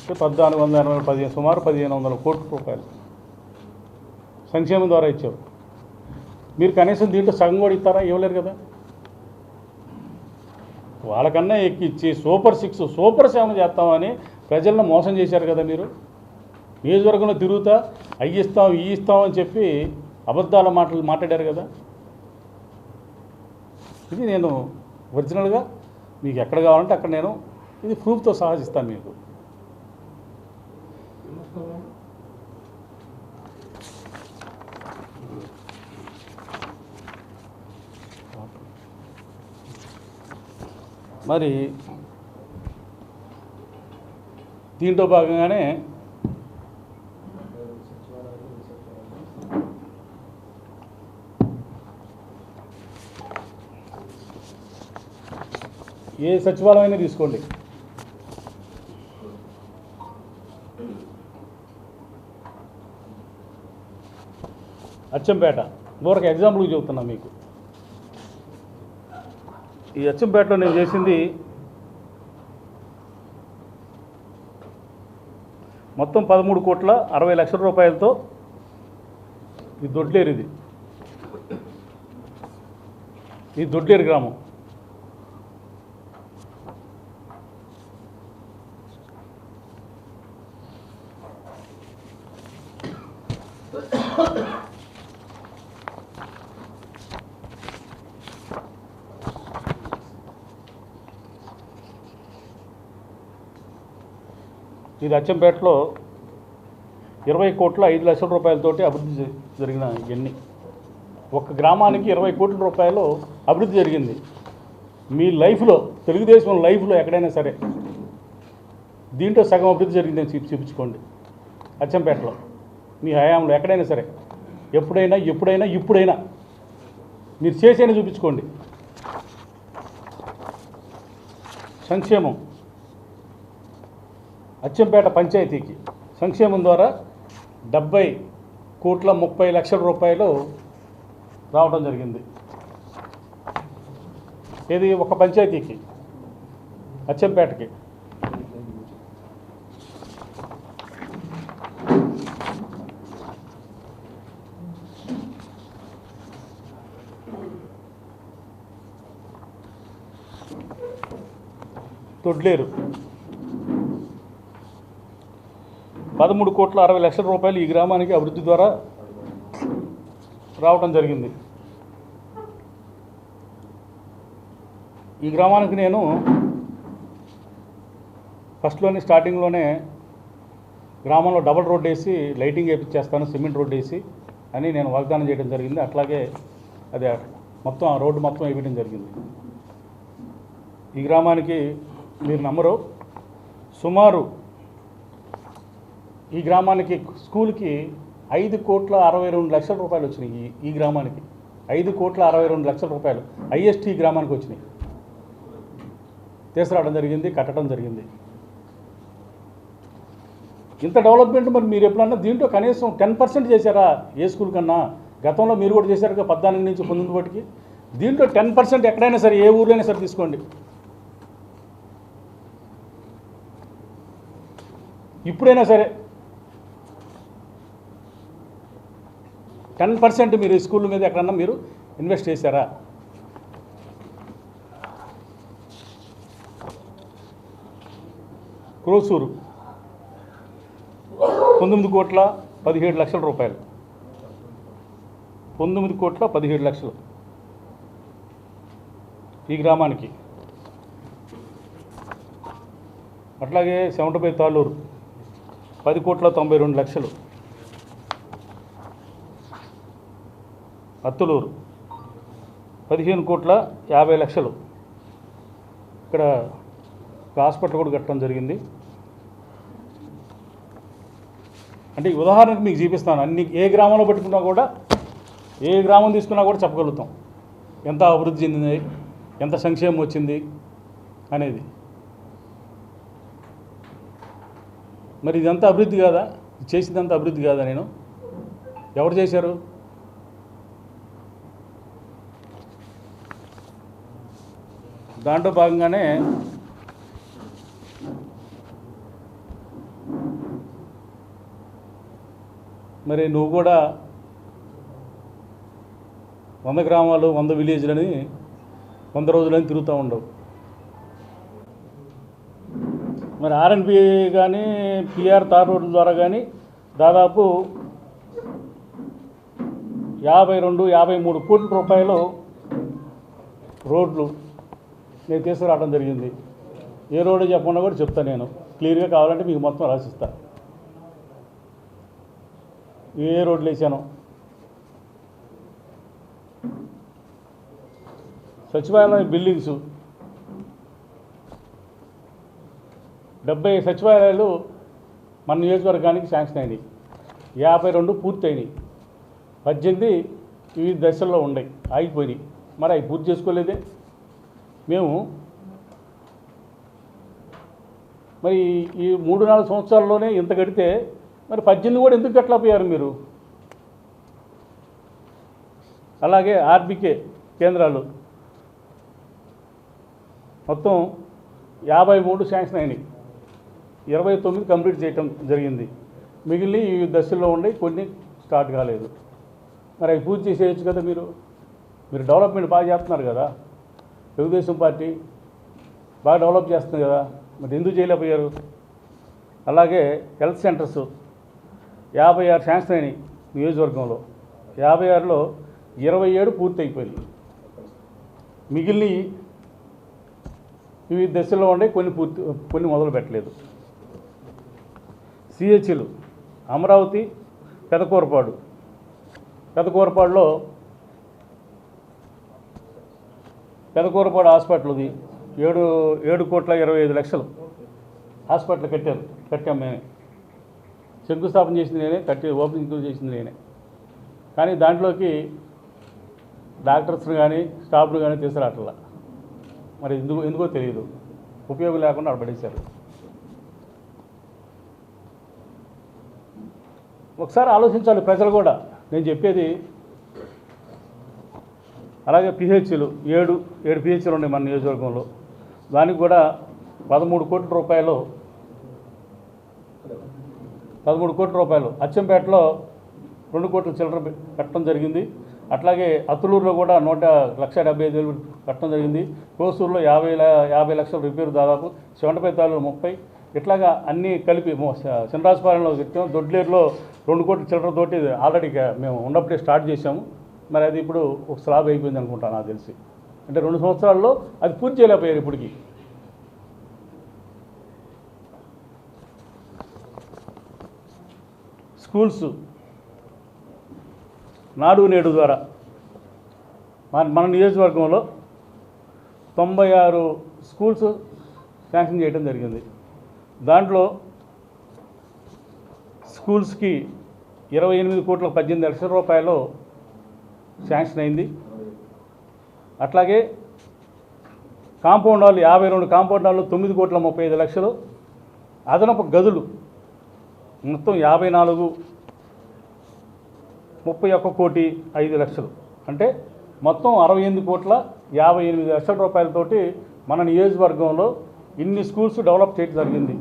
1480 సుమారు 1,500 కోట్ల రూపాయలు సంక్షేమం ద్వారా ఇచ్చారు. మీరు కనీసం దీంట్లో సగం కూడా ఇస్తారా? ఇవ్వలేరు కదా. వాళ్ళకన్నా ఎక్కిచ్చి సూపర్ 6 సూపర్ 7 చేస్తామని ప్రజలను మోసం చేశారు కదా. మీరు నియోజకవర్గంలో తిరుగుతా అవి ఇస్తాం ఈ ఇస్తామని చెప్పి అబద్ధాల మాటలు మాట్లాడారు కదా. ఇది నేను ఒరిజినల్గా మీకు ఎక్కడ కావాలంటే అక్కడ నేను ఇది ప్రూఫ్తో సహా ఇస్తాను మీకు. మరి దీంట్లో భాగంగానే ఏ సచివాలయం అయినా తీసుకోండి, అచ్చంపేట ఊరికి ఎగ్జాంపుల్కి చెబుతున్నా మీకు. ఈ అచ్చంపేటలో నేను చేసింది మొత్తం 13,60,00,000 రూపాయలతో ఈ దొడ్లేరు, ఈ దొడ్లేరు గ్రామం. ఇది అచ్చంపేటలో 20,05,00,000 రూపాయలతోటి అభివృద్ధి జరిగిన ఇవన్నీ. ఒక గ్రామానికి 20 కోట్ల రూపాయలు అభివృద్ధి జరిగింది. మీ లైఫ్లో తెలుగుదేశం లైఫ్లో ఎక్కడైనా సరే దీంట్లో సగం అభివృద్ధి జరిగిందని చూపించుకోండి. అచ్చంపేటలో మీ హయాంలో ఎక్కడైనా సరే ఇప్పుడైనా మీరు చేసేని చూపించుకోండి. సంక్షేమం అచ్చంపేట పంచాయతీకి సంక్షేమం ద్వారా 70,30,00,000 రూపాయలు రావడం జరిగింది. ఇది ఒక పంచాయతీకి అచ్చంపేటకి తొడ్లేరు 13,60,00,000 రూపాయలు ఈ గ్రామానికి అభివృద్ధి ద్వారా రావటం జరిగింది. ఈ గ్రామానికి నేను స్టార్టింగ్లోనే గ్రామంలో డబుల్ రోడ్ వేసి లైటింగ్ వేయించేస్తాను, సిమెంట్ రోడ్ వేసి అని నేను వాగ్దానం చేయడం జరిగింది. అట్లాగే అదే మొత్తం ఆ రోడ్డు మొత్తం వేయడం జరిగింది. ఈ గ్రామానికి మీరు నమ్మరు, సుమారు ఈ గ్రామానికి స్కూల్కి 5,62,00,000 రూపాయలు వచ్చినాయి. ఈ గ్రామానికి 5,62,00,000 రూపాయలు హైయెస్ట్ ఈ గ్రామానికి వచ్చినాయి. తీసుకురావడం జరిగింది, కట్టడం జరిగింది. ఇంత డెవలప్మెంట్ మరి మీరు ఎప్పుడన్నా దీంట్లో కనీసం 10% చేశారా? ఏ స్కూల్ కన్నా గతంలో మీరు కూడా చేశారు కదా, 14 నుంచి 19 వాటికి. దీంట్లో 10% ఎక్కడైనా సరే, ఏ ఊర్లైనా సరే తీసుకోండి. ఇప్పుడైనా సరే 10% మీరు ఈ స్కూల్ మీద ఎక్కడన్నా మీరు ఇన్వెస్ట్ చేశారా? క్రోసూరు 19,17,00,000 రూపాయలు, 19,17,00,000 ఈ గ్రామానికి. అట్లాగే సెవెంటపై తాళ్ళూరు 10,92,00,000, అత్తులూరు 15,50,00,000. ఇక్కడ హాస్పిటల్ కూడా కట్టడం జరిగింది. అంటే ఉదాహరణకు మీకు చూపిస్తాను. అన్ని ఏ గ్రామంలో పెట్టుకున్నా కూడా, ఏ గ్రామం తీసుకున్నా కూడా చెప్పగలుగుతాం ఎంత అభివృద్ధి చెందింది, ఎంత సంక్షేమం వచ్చింది అనేది. మరి ఇదంతా అభివృద్ధి కాదా? చేసిందంతా అభివృద్ధి కాదా? నేను ఎవరు చేశారు? దాంట్లో భాగంగానే మరి నువ్వు కూడా 100 గ్రామాలు 100 విలేజ్లని 100 రోజులని తిరుగుతూ ఉండవు. మరి ఆర్ఎన్బి కానీ పిఆర్ తార్ రోడ్ల ద్వారా కానీ దాదాపు 52-53 కోట్ల రూపాయలు రోడ్లు నేను తీసుకురావడం జరిగింది. ఏ రోడ్డు చెప్పకుండా కూడా చెప్తాను, నేను క్లియర్గా కావాలంటే మీకు మొత్తం రాసిస్తాను. ఏ రోడ్లు వేసాను. సచివాలయ బిల్డింగ్స్ 70 సచివాలయాలు మన నియోజకవర్గానికి శాంక్షన్ అయినాయి. 52 పూర్తయినాయి. 18 వివిధ దశల్లో ఉన్నాయి, ఆగిపోయినాయి. మరి అవి పూర్తి చేసుకోలేదే మేము. మరి ఈ 3-4 సంవత్సరాల్లోనే ఇంత కడితే మరి 18 కూడా ఎందుకు కట్టలేకపోయారు మీరు? అలాగే ఆర్బీకే కేంద్రాలు మొత్తం 53 శాంక్షన్ అయినాయి, 29 కంప్లీట్ చేయటం జరిగింది. మిగిలిన ఈ దశల్లో ఉండి కొన్ని స్టార్ట్ కాలేదు. మరి అవి పూర్తి చేసేయచ్చు కదా మీరు. మీరు డెవలప్మెంట్ బాగా చేస్తున్నారు కదా, తెలుగుదేశం పార్టీ బాగా డెవలప్ చేస్తుంది కదా, మరి ఎందుకు చేయలేకపోయారు? అలాగే హెల్త్ సెంటర్స్ 56 శాంక్షన్ అయినాయి నియోజకవర్గంలో. 56లో 27 పూర్తి అయిపోయింది. మిగిలిన వివిధ దశల్లో ఉండే కొన్ని మొదలు పెట్టలేదు. సిహెచ్లు అమరావతి, పెదకూరపాడులో పెదకూరపాడు హాస్పిటల్ది 7,25,00,000 హాస్పిటల్ కట్టాం మేమే. శంకుస్థాపన చేసింది నేనే, ఓపెనింగ్ చేసింది నేనే. కానీ దాంట్లోకి డాక్టర్స్ని కానీ స్టాఫ్ను కానీ తీసుకురావట్లా. మరి ఎందుకో తెలియదు, ఉపయోగం లేకుండా అడబడేశారు. ఒకసారి ఆలోచించాలి ప్రజలు కూడా నేను చెప్పేది. అలాగే పిహెచ్లు 7 పిహెచ్లు ఉన్నాయి మన నియోజకవర్గంలో. దానికి కూడా 13 కోట్ల రూపాయలు, 13 కోట్ల రూపాయలు. అచ్చంపేటలో 2 కోట్ల చిల్లర కట్టడం జరిగింది. అట్లాగే అతులూరులో కూడా 1,75,000 కట్టడం జరిగింది. కోసూరులో 50 లక్షల రిపేరు, దాదాపు చెవంటపై తాలూరు 30. ఇట్లాగా అన్నీ కలిపి చినరాజపాలెంలో పెట్టాం. దొడ్లేరులో 2 కోట్ల చిల్లరతోటి ఆల్రెడీ మేము ఉన్నప్పుడే స్టార్ట్ చేసాము. మరి అది ఇప్పుడు ఒక స్లాబ్ అయిపోయింది అనుకుంటా నాకు తెలిసి. అంటే 2 సంవత్సరాల్లో అది పూర్తి చేయలేకపోయారు ఇప్పటికి. స్కూల్స్ నాడు నేడు ద్వారా మన నియోజకవర్గంలో 96 స్కూల్స్ శాంక్షన్ చేయడం జరిగింది. దాంట్లో స్కూల్స్కి 28,18,00,000 రూపాయలు శాంక్షన్ అయింది. అట్లాగే కాంపౌండ్ హాల్ 52 కాంపౌండ్ హాల్లో 9,35,00,000. అదనపు గదులు మొత్తం 54, 31,05,00,000. అంటే మొత్తం 68,58,00,000 రూపాయలతోటి మన నియోజకవర్గంలో ఇన్ని స్కూల్స్ డెవలప్ చేయడం జరిగింది.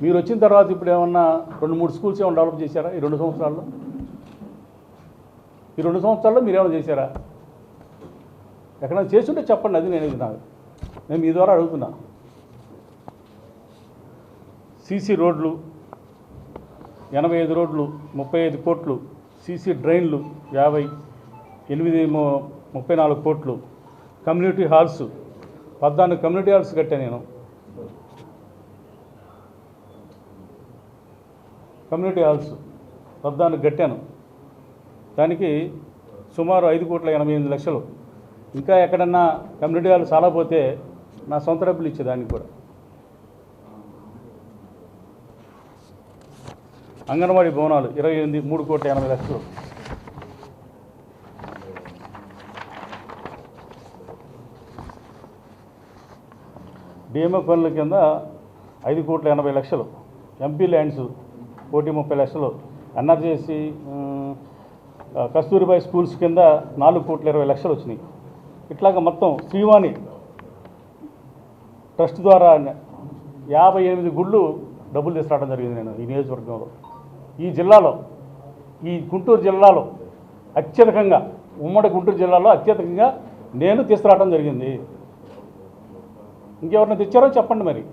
మీరు వచ్చిన తర్వాత ఇప్పుడు ఏమన్నా 2-3 స్కూల్స్ ఏమైనా డెవలప్ చేశారా ఈ 2 సంవత్సరాల్లో? ఈ 2 సంవత్సరాల్లో మీరు ఏమైనా చేశారా? ఎక్కడైనా చేస్తుంటే చెప్పండి. అది నేను మీ ద్వారా అడుగుతున్నా. సీసీ రోడ్లు 85 రోడ్లు 35 కోట్లు, సీసీ డ్రైన్లు 50, 34 కోట్లు, కమ్యూనిటీ హాల్స్ 14 కమ్యూనిటీ హాల్స్ కట్టాను నేను. కమ్యూనిటీ హాల్స్ 14 కట్టాను. దానికి సుమారు 5,88,00,000. ఇంకా ఎక్కడన్నా కమ్యూనిటీ హాల్ చాలా పోతే నా సొంత డబ్బులు ఇచ్చేదానికి కూడా. అంగన్వాడీ భవనాలు 28, 3,80,00,000. డిఎంఎఫ్ పనుల కింద 5,80,00,000. MP lands 1,30,00,000. ఎన్ఆర్జేసి కస్తూరిబాయి స్కూల్స్ కింద 4,20,00,000 వచ్చినాయి. ఇట్లాగా మొత్తం శ్రీవాణి ట్రస్ట్ ద్వారా 58 గుళ్ళు డబ్బులు తీసుకురావడం జరిగింది నేను ఈ నియోజకవర్గంలో. ఈ జిల్లాలో, ఈ గుంటూరు జిల్లాలో అత్యధికంగా, ఉమ్మడి గుంటూరు జిల్లాలో అత్యధికంగా నేను తీసుకురావడం జరిగింది. ఇంకెవరిని తెచ్చారో చెప్పండి మరి.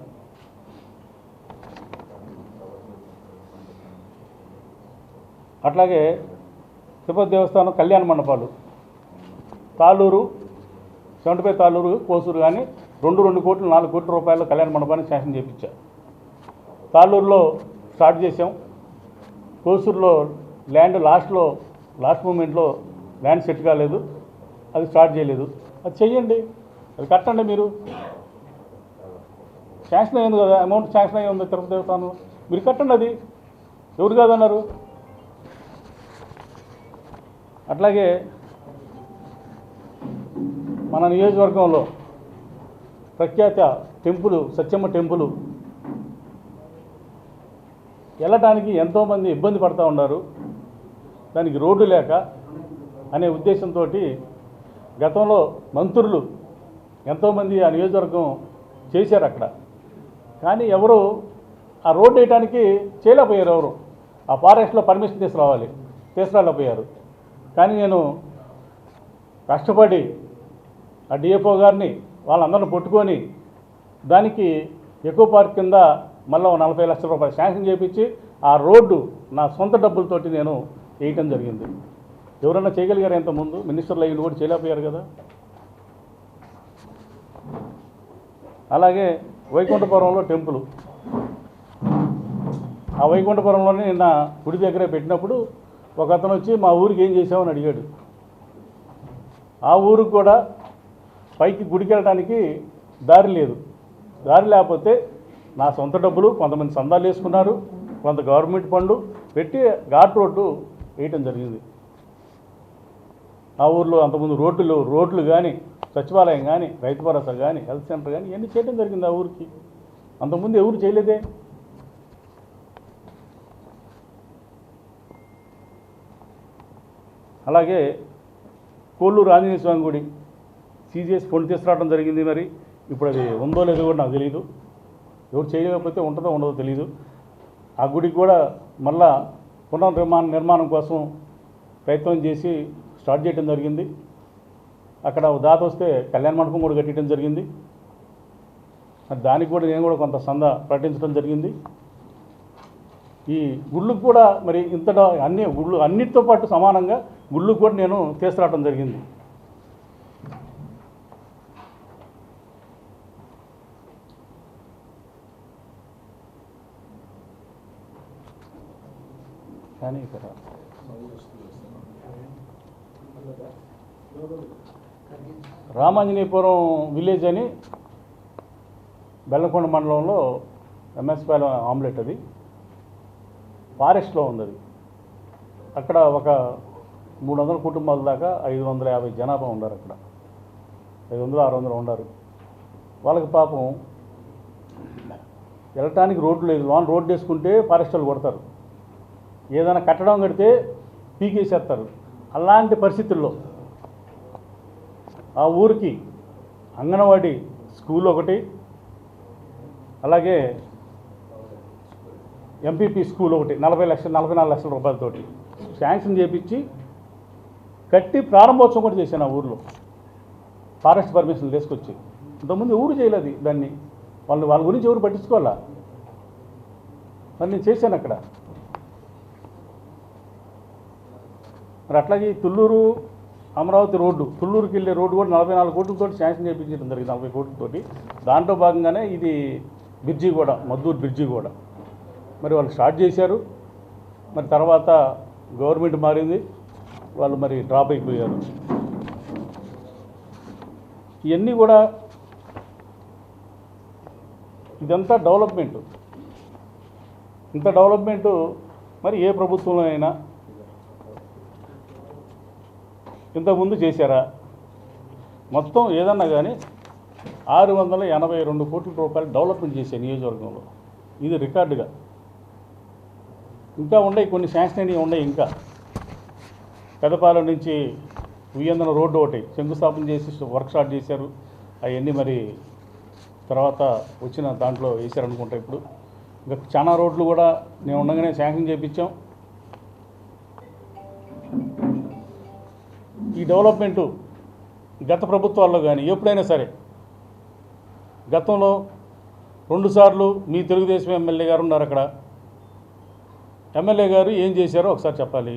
అట్లాగే తిరుపతి దేవస్థానం కళ్యాణ మండపాలు తాళ్ళూరు, చెవంటపై తాళ్ళూరు, కోసూరు కానీ 2 కోట్లు 4 కోట్ల రూపాయల కళ్యాణ మండపాన్ని శాంక్షన్ చేయించా. తాళ్ళూరులో స్టార్ట్ చేసాం. కోసూరులో ల్యాండ్ లాస్ట్ మూమెంట్లో ల్యాండ్ సెట్ కాలేదు, అది స్టార్ట్ చేయలేదు. అది చెయ్యండి, అది కట్టండి. మీరు శాంక్షన్ అయ్యింది కదా, అమౌంట్ శాంక్షన్ అయ్యి ఉంది తిరుపతి దేవస్థానం, మీరు కట్టండి. అది ఎవరు కాదన్నారు? అట్లాగే మన నియోజకవర్గంలో ప్రఖ్యాత టెంపుల్ సత్యమ్మ టెంపుల్ వెళ్ళటానికి ఎంతోమంది ఇబ్బంది పడుతూ ఉన్నారు. దానికి రోడ్డు లేక అనే ఉద్దేశంతో గతంలో మంత్రులు ఎంతోమంది ఆ నియోజకవర్గం చేశారు అక్కడ. కానీ ఎవరు ఆ రోడ్డు వేయడానికి చేయలేకపోయారు. ఎవరు ఆ ఫారెస్ట్లో పర్మిషన్ తీసుకురాలేకపోయారు. కానీ నేను కష్టపడి ఆ డిఎఫ్ఓ గారిని వాళ్ళందరిని పట్టుకొని దానికి ఎకో పార్క్ కింద మళ్ళీ 40 లక్షల రూపాయలు శాంక్షన్ చేయించి ఆ రోడ్డు నా సొంత డబ్బులతోటి నేను వేయటం జరిగింది. ఎవరన్నా చేయగలిగారు? ఇంతకుముందు మినిస్టర్లు అయ్యి కూడా చేయలేకపోయారు కదా. అలాగే వైకుంఠపురంలో టెంపుల్, ఆ వైకుంఠపురంలోనే నిన్న గుడి దగ్గరే పెట్టినప్పుడు ఒక అతను వచ్చి మా ఊరికి ఏం చేసామని అడిగాడు. ఆ ఊరికి కూడా పైకి గుడికి వెళ్ళడానికి దారి లేదు. దారి లేకపోతే నా సొంత డబ్బులు, కొంతమంది సందాలు వేసుకున్నారు, కొంత గవర్నమెంట్ ఫండ్లు పెట్టి ఘాట్ రోడ్డు వేయటం జరిగింది. ఆ ఊర్లో అంతకుముందు రోడ్లు కానీ, సచివాలయం కానీ, రైతు భరోసా కానీ, హెల్త్ సెంటర్ కానీ ఇవన్నీ చేయడం జరిగింది ఆ ఊరికి. అంతకుముందు ఎవరు చేయలేదే. అలాగే కోళ్ళూరు ఆంజనేయ స్వామి గుడి సీజీఎస్ ఫండ్ తీసుకురావడం జరిగింది. మరి ఇప్పుడు అది ఉందో లేదో కూడా నాకు తెలియదు. ఎవరు చేయలేకపోతే ఉంటుందో ఉండదో తెలియదు. ఆ గుడికి కూడా మళ్ళా నిర్మాణం కోసం ప్రయత్నం చేసి స్టార్ట్ చేయడం జరిగింది. అక్కడ దాత వస్తే కళ్యాణ మండపం కూడా కట్టడం జరిగింది. దానికి కూడా నేను కూడా కొంత సంద ప్రకటించడం జరిగింది. ఈ గుళ్ళకు కూడా మరి ఇంత అన్ని గుళ్ళు అన్నిటితో పాటు సమానంగా గుళ్ళకు కూడా నేను తీసుకురావడం జరిగింది. కానీ ఇక్కడ రామాంజనేయపురం విలేజ్ అని బెల్లంకొండ మండలంలో ఎంఎస్పాలెం ఆమ్లెట్ అది ఫారెస్ట్లో ఉంది. అది అక్కడ ఒక 300 కుటుంబాల దాకా 550 జనాభా ఉన్నారు. అక్కడ 500-600 ఉన్నారు. వాళ్ళకి పాపం వెళ్ళటానికి రోడ్డు లేదు. లోన్ రోడ్డు వేసుకుంటే ఫారెస్ట్ వాళ్ళు కొడతారు. ఏదైనా కట్టడం కడితే పీకేసేస్తారు. అలాంటి పరిస్థితుల్లో ఆ ఊరికి అంగన్వాడీ స్కూల్ ఒకటి, అలాగే ఎంపీపీ స్కూల్ ఒకటి 44 లక్షల రూపాయలతోటి శాంక్షన్ చేపించి కట్టి ప్రారంభోత్సవం కూడా చేశాను. ఆ ఊరిలో ఫారెస్ట్ పర్మిషన్ తీసుకొచ్చి. ఇంతకుముందు ఊరు చేయలేదు దాన్ని. వాళ్ళ గురించి ఎవరు పట్టించుకోవాలా. మరి నేను చేశాను అక్కడ. మరి అట్లాగే తుళ్ళూరు అమరావతి రోడ్డు, తుళ్ళూరుకి వెళ్ళే రోడ్డు కూడా 44 కోట్లతో శాంక్షన్ చేయించడం జరిగింది. 40 కోట్లతోటి. దాంట్లో భాగంగానే ఇది బ్రిడ్జి కూడా, మద్దూరు బ్రిడ్జి కూడా మరి వాళ్ళు స్టార్ట్ చేశారు. మరి తర్వాత గవర్నమెంట్ మారింది, వాళ్ళు మరి డ్రాప్ అయిపోయారు. ఇవన్నీ కూడా ఇదంతా డెవలప్మెంటు. ఇంత డెవలప్మెంటు మరి ఏ ప్రభుత్వంలో అయినా ఇంతకుముందు చేశారా? మొత్తం ఏదన్నా కానీ 682 కోట్ల రూపాయలు డెవలప్మెంట్ చేసే నియోజకవర్గంలో. ఇది రికార్డుగా. ఇంకా ఉన్నాయి కొన్ని శాంక్షన్ అయినవి ఉన్నాయి. ఇంకా పెదపాలెం నుంచి ఉయ్యందన రోడ్డు ఒకటి శంకుస్థాపన చేసి వర్క్ స్టార్ట్ చేశారు. అవన్నీ మరి తర్వాత వచ్చిన దాంట్లో వేశారనుకుంటా. ఇప్పుడు ఇంకా చాలా రోడ్లు కూడా నేను ఉండగానే శాంక్షన్ చేయించాం. ఈ డెవలప్మెంటు గత ప్రభుత్వాల్లో కానీ ఎప్పుడైనా సరే, గతంలో 2 సార్లు మీ తెలుగుదేశం ఎమ్మెల్యే గారు ఉన్నారు అక్కడ. ఎమ్మెల్యే గారు ఏం చేశారో ఒకసారి చెప్పాలి.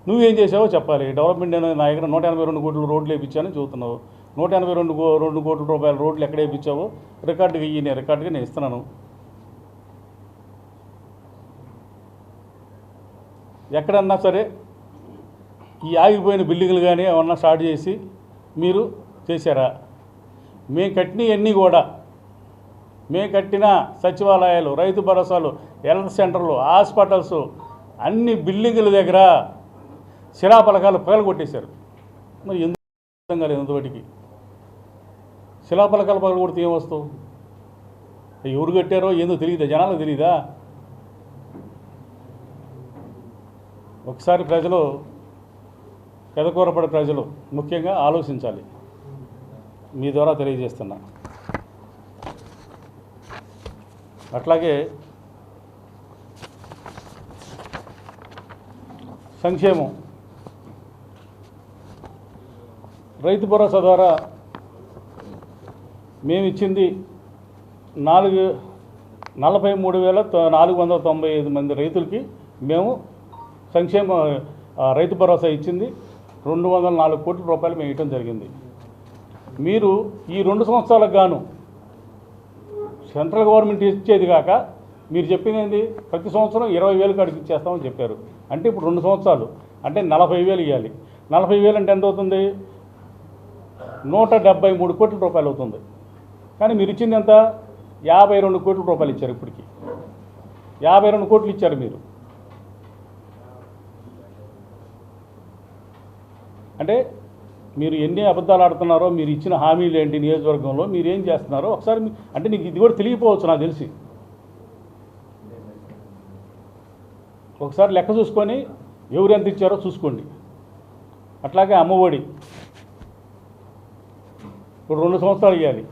నువ్వేం చేసావో చెప్పాలి. డెవలప్మెంట్ నేను నా దగ్గర 182 కోట్ల రోడ్లు వేయించానని చెబుతున్నావు. 182 కోట్ల రూపాయల రోడ్లు ఎక్కడ వేయించావో రికార్డుగా ఇయ్యి. నేను రికార్డుగా నేను ఇస్తున్నాను. ఎక్కడన్నా సరే ఈ ఆగిపోయిన బిల్డింగ్లు కానీ ఏమన్నా స్టార్ట్ చేసి మీరు చేశారా? మేము కట్టినవన్నీ కూడా, మేము కట్టిన సచివాలయాలు, రైతు భరోసాలు, హెల్త్ సెంటర్లు, హాస్పిటల్స్ అన్ని బిల్డింగుల దగ్గర శిలాఫలకాలు పగలగొట్టేశారు. మరి ఎందుకు అర్థం కాలేదు ఎంతవాటికి. శిలాఫలకాలు పగలగొడితే ఏం వస్తావు? ఎవరు కట్టారో ఏందో తెలియదా? జనాలకు తెలియదా? ఒకసారి ప్రజలు, పెదకూరపడి ప్రజలు ముఖ్యంగా ఆలోచించాలి. మీ ద్వారా తెలియజేస్తున్నా. అట్లాగే సంక్షేమం, రైతు భరోసా ద్వారా మేము ఇచ్చింది 43,495 మంది రైతులకి మేము సంక్షేమ రైతు భరోసా ఇచ్చింది. 204 కోట్ల రూపాయలు మేము ఇవ్వడం జరిగింది. మీరు ఈ 2 సంవత్సరాలకు గాను సెంట్రల్ గవర్నమెంట్ ఇచ్చేది కాక మీరు చెప్పింది ఏంది? ప్రతి సంవత్సరం 20,000 కాడికి ఇచ్చేస్తామని చెప్పారు. అంటే ఇప్పుడు 2 సంవత్సరాలు అంటే 40,000 ఇవ్వాలి. 40,000 అంటే ఎంత అవుతుంది? 173 కోట్ల రూపాయలు అవుతుంది. కానీ మీరు ఇచ్చింది ఎంత? 52 కోట్ల రూపాయలు ఇచ్చారు. ఇప్పటికి 52 కోట్లు ఇచ్చారు మీరు. అంటే మీరు ఎన్ని అబద్ధాలు ఆడుతున్నారో, మీరు ఇచ్చిన హామీలు ఏంటి, నియోజకవర్గంలో మీరు ఏం చేస్తున్నారో ఒకసారి అంటే నీకు ఇది కూడా తెలియకపోవచ్చు నాకు తెలిసి. ఒకసారి లెక్క చూసుకొని ఎవరు ఎంత ఇచ్చారో చూసుకోండి. అట్లాగే అమ్మఒడి ఇప్పుడు 2 సంవత్సరాలు ఇవ్వాలి,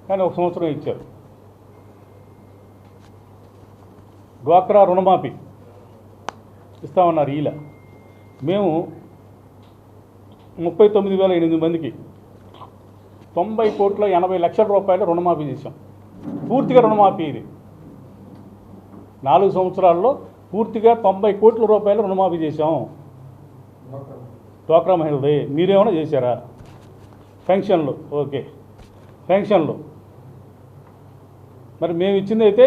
కానీ 1 సంవత్సరం ఇచ్చారు. డ్వాక్రా రుణమాఫీ ఇస్తామన్నారు. ఇలా మేము 39,008 మందికి 90,80,00,000 రూపాయలు రుణమాఫీ చేశాం. పూర్తిగా రుణమాఫీ. ఇది 4 సంవత్సరాల్లో పూర్తిగా 90 కోట్ల రూపాయలు రుణమాఫీ చేశాం. డ్వాక్రా మహిళది. మీరేమైనా చేశారా? పెన్షన్లు ఓకే, పెన్షన్లు మరి మేము ఇచ్చింది అయితే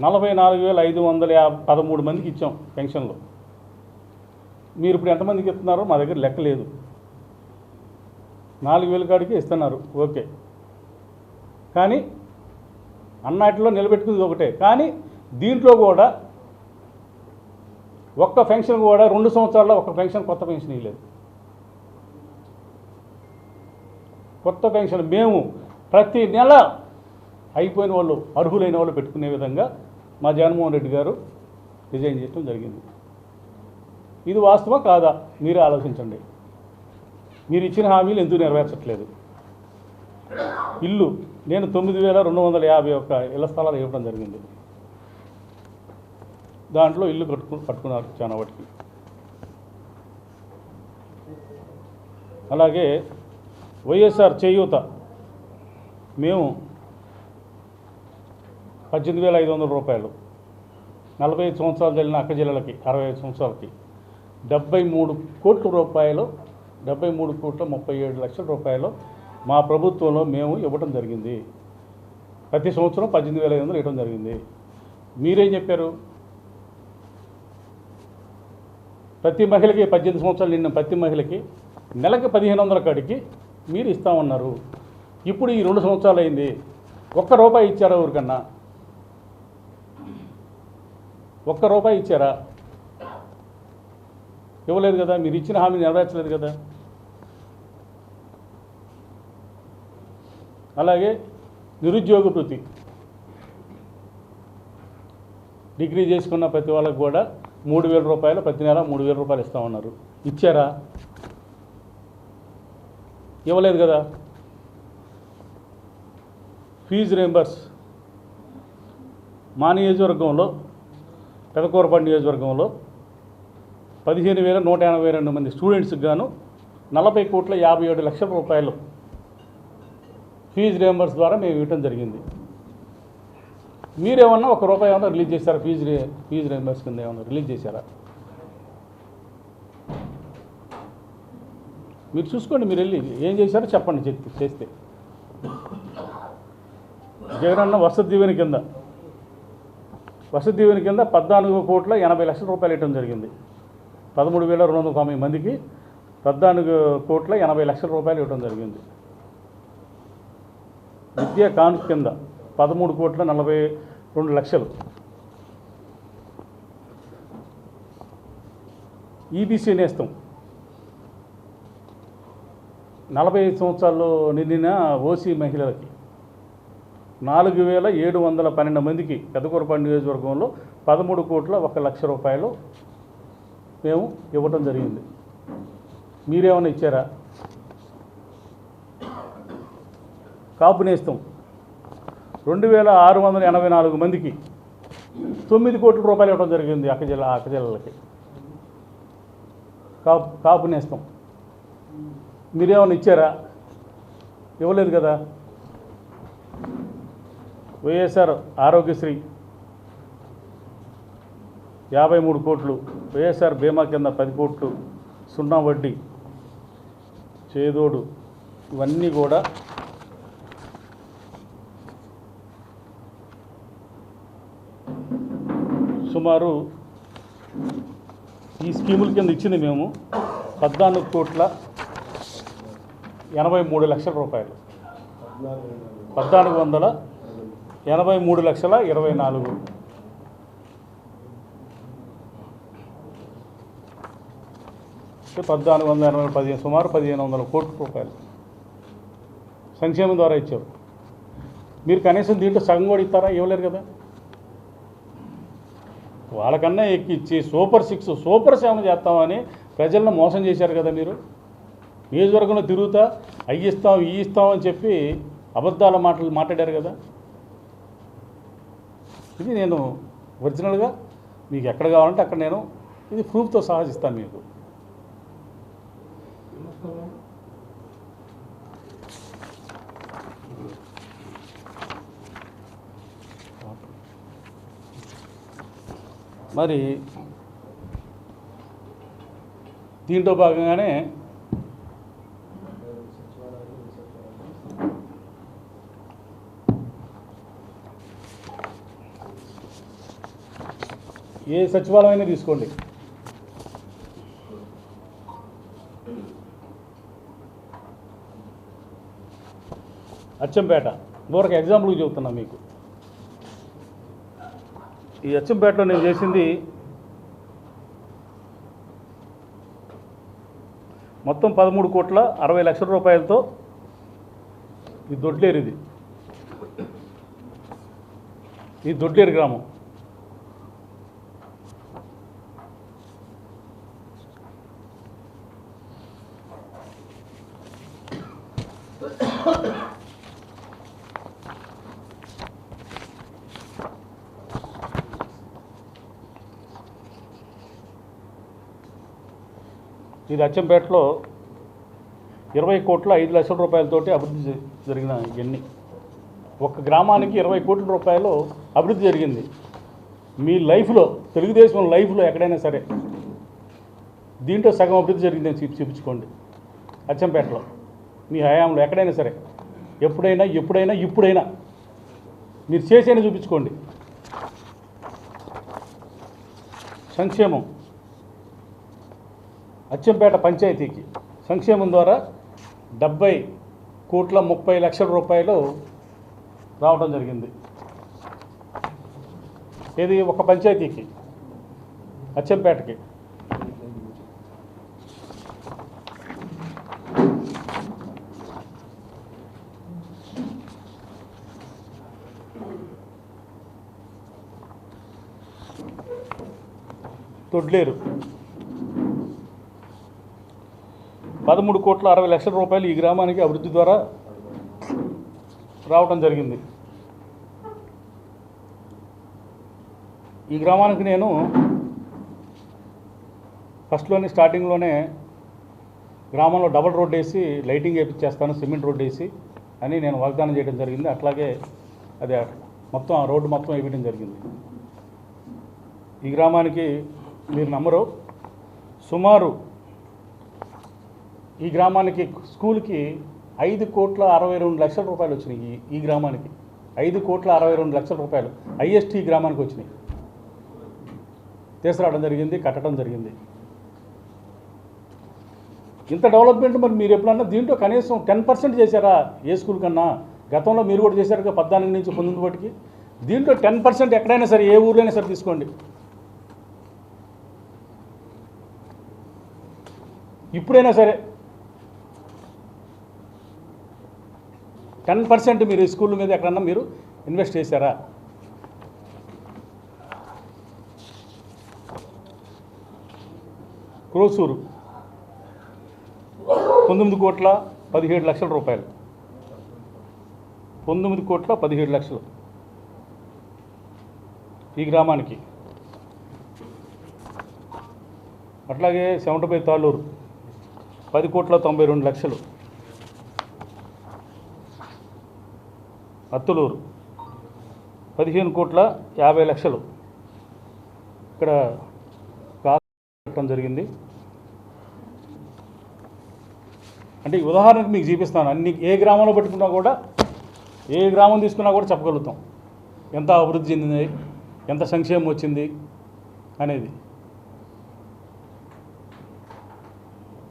44,513 మందికి ఇచ్చాం పెన్షన్లు. మీరు ఇప్పుడు ఎంతమందికి ఇస్తున్నారో మా దగ్గర లెక్క లేదు. 4,000 కాడికి ఇస్తున్నారు ఓకే, కానీ అన్నాటిలో నిలబెట్టుకుంది ఒకటే. కానీ దీంట్లో కూడా ఒక్క పెన్షన్ కూడా 2 సంవత్సరాల్లో ఒక్క పెన్షన్ కొత్త పెన్షన్ ఇవ్వలేదు. కొత్త పెన్షన్ మేము ప్రతి నెల అయిపోయిన వాళ్ళు అర్హులైన వాళ్ళు పెట్టుకునే విధంగా మా జగన్మోహన్ రెడ్డి గారు డిజైన్ చేయడం జరిగింది. ఇది వాస్తవా కాదా మీరే ఆలోచించండి. మీరు ఇచ్చిన హామీలు ఎందుకు నెరవేర్చట్లేదు? ఇల్లు నేను 9,251 ఇళ్ల స్థలాలు ఇవ్వడం జరిగింది. దాంట్లో ఇల్లు కట్టుకున్నారు చాలా వాటికి. అలాగే వైఎస్ఆర్ చేయూత మేము 18,500 రూపాయలు 45 సంవత్సరాలు జరిగిన అక్క జిల్లలకి 65 సంవత్సరాలకి 73 కోట్ల రూపాయలు 73,37,00,000 రూపాయలు మా ప్రభుత్వంలో మేము ఇవ్వడం జరిగింది. ప్రతి సంవత్సరం 18,500 ఇవ్వడం జరిగింది. మీరేం చెప్పారు? ప్రతి మహిళకి 18 సంవత్సరాలు నిన్న ప్రతి మహిళకి నెలకి 1,500 కాడికి మీరు ఇస్తామన్నారు. ఇప్పుడు ఈ 2 సంవత్సరాలు అయింది, ₹1 ఇచ్చారా? ఊరికన్నా ₹1 ఇచ్చారా? ఇవ్వలేదు కదా. మీరు ఇచ్చిన హామీ నెరవేర్చలేదు కదా. అలాగే నిరుద్యోగ భృతి డిగ్రీ చేసుకున్న ప్రతి వాళ్ళకు కూడా 3,000 రూపాయలు ప్రతి నెల 3,000 రూపాయలు ఇస్తామన్నారు. ఇచ్చారా? ఇవ్వలేదు కదా. ఫీజు రీయింబర్స్ మా నియోజకవర్గంలో పెదకూరపాడు నియోజకవర్గంలో 15,182 మంది స్టూడెంట్స్కి గాను 40,57,00,000 రూపాయలు ఫీజు రీయింబర్స్ ద్వారా మేము ఇవ్వటం జరిగింది. మీరేమన్నా ₹1 ఏమన్నా రిలీజ్ చేశారా? ఫీజు రీయింబర్స్ కింద ఏమన్నా రిలీజ్ చేశారా? మీరు చూసుకోండి. మీరు వెళ్ళి ఏం చేశారో చెప్పండి. చేస్తే జగనన్న వసతి దీవెన కింద 14,80,00,000 రూపాయలు ఇవ్వడం జరిగింది. 13,290 మందికి 14,80,00,000 రూపాయలు ఇవ్వడం జరిగింది. విద్యా కానుక కింద 13,42,00,000. ఈబీసీ నేస్తం 45 సంవత్సరాలు నిండిన ఓసీ మహిళలకి 4,712 మందికి పెదకూరపాడు నియోజకవర్గంలో 13,01,00,000 రూపాయలు మేము ఇవ్వటం జరిగింది. మీరేమైనా ఇచ్చారా? కాపు నేస్తం 2,684 మందికి 9 కోట్ల రూపాయలు ఇవ్వడం జరిగింది. అక్క జిల్లలకి కాపు నేస్తం. మీరేమైనా ఇచ్చారా? ఇవ్వలేదు కదా. వైఎస్ఆర్ ఆరోగ్యశ్రీ 53 కోట్లు, వైఎస్ఆర్ బీమా కింద 10 కోట్లు, 0 వడ్డీ, చేదోడు, ఇవన్నీ కూడా సుమారు ఈ స్కీముల కింద ఇచ్చింది మేము 14,83,00,000 రూపాయలు. 14,83,24,000 1480 సుమారు 1,500 కోట్ల రూపాయలు సంక్షేమం ద్వారా ఇచ్చారు. మీరు కనీసం దీంట్లో సగం కూడా ఇస్తారా? ఇవ్వలేరు కదా. వాళ్ళకన్నా ఎక్కిచ్చి సూపర్ 6 సూపర్ 7 చేస్తామని ప్రజలను మోసం చేశారు కదా. మీరు నియోజకవర్గంలో తిరుగుతా అవి ఇస్తాం ఈ ఇస్తామని చెప్పి అబద్ధాల మాటలు మాట్లాడారు కదా. ఇది నేను ఒరిజినల్గా మీకు ఎక్కడ కావాలంటే అక్కడ నేను ఇది ప్రూఫ్తో సహా ఇస్తాను మీకు. మరి దీంట్లో భాగంగానే ఏ సచివాలయం అయినా తీసుకోండి, అచ్చంపేట మరొక ఎగ్జాంపుల్కి చెబుతున్నా మీకు. ఈ అచ్చంపేటలో నేను చేసింది మొత్తం 13,60,00,000 రూపాయలతో ఈ దొడ్లేరు, ఈ దొడ్లేరు గ్రామం. ఇది అచ్చంపేటలో 20,05,00,000 రూపాయలతోటి అభివృద్ధి జరిగిన ఇవన్నీ. ఒక గ్రామానికి 20 కోట్ల రూపాయలు అభివృద్ధి జరిగింది. మీ లైఫ్లో, తెలుగుదేశం లైఫ్లో ఎక్కడైనా సరే దీంట్లో సగం అభివృద్ధి జరిగిందని చూపించుకోండి. అచ్చంపేటలో మీ హయాంలో ఎక్కడైనా సరే, ఇప్పుడైనా మీరు చేసేని చూపించుకోండి. సంక్షేమం, అచ్చంపేట పంచాయతీకి సంక్షేమం ద్వారా 70,30,00,000 రూపాయలు రావడం జరిగింది. ఇది ఒక పంచాయతీకి, అచ్చంపేటకి. తొడ్లేరు 13,60,00,000 రూపాయలు ఈ గ్రామానికి అభివృద్ధి ద్వారా రావడం జరిగింది. ఈ గ్రామానికి నేను స్టార్టింగ్లోనే గ్రామంలో డబుల్ రోడ్ వేసి లైటింగ్ వేయించేస్తాను, సిమెంట్ రోడ్ వేసి అని నేను వాగ్దానం చేయడం జరిగింది. అట్లాగే అదే మొత్తం ఆ రోడ్డు మొత్తం వేయడం జరిగింది. ఈ గ్రామానికి మీరు నమ్మరు, సుమారు ఈ గ్రామానికి స్కూల్కి 5,62,00,000 రూపాయలు వచ్చినాయి. ఈ గ్రామానికి 5,62,00,000 రూపాయలు హైయెస్ట్ ఈ గ్రామానికి వచ్చినాయి. తీసుకురావడం జరిగింది, కట్టడం జరిగింది. ఇంత డెవలప్మెంట్ మరి మీరు ఎప్పుడన్నా దీంట్లో కనీసం 10% చేశారా? ఏ స్కూల్ కన్నా గతంలో మీరు కూడా చేశారు కదా, 14 నుంచి 19 వాటికి. దీంట్లో 10% ఎక్కడైనా సరే, ఏ ఊర్లైనా సరే తీసుకోండి. ఇప్పుడైనా సరే 10% మీరు ఈ స్కూల్ మీద ఎక్కడన్నా మీరు ఇన్వెస్ట్ చేశారా? క్రోసూరు 9,17,00,000 రూపాయలు, 9,17,00,000 ఈ గ్రామానికి. అట్లాగే సెవెంటపై తాళ్ళూరు 10,92,00,000, అత్తులూరు 15,50,00,000 ఇక్కడ కట్టడం జరిగింది. అంటే ఉదాహరణకు మీకు చూపిస్తాను. అన్ని ఏ గ్రామంలో పెట్టుకున్నా కూడా, ఏ గ్రామం తీసుకున్నా కూడా చెప్పగలుగుతాం ఎంత అభివృద్ధి చెందింది, ఎంత సంక్షేమం వచ్చింది అనేది.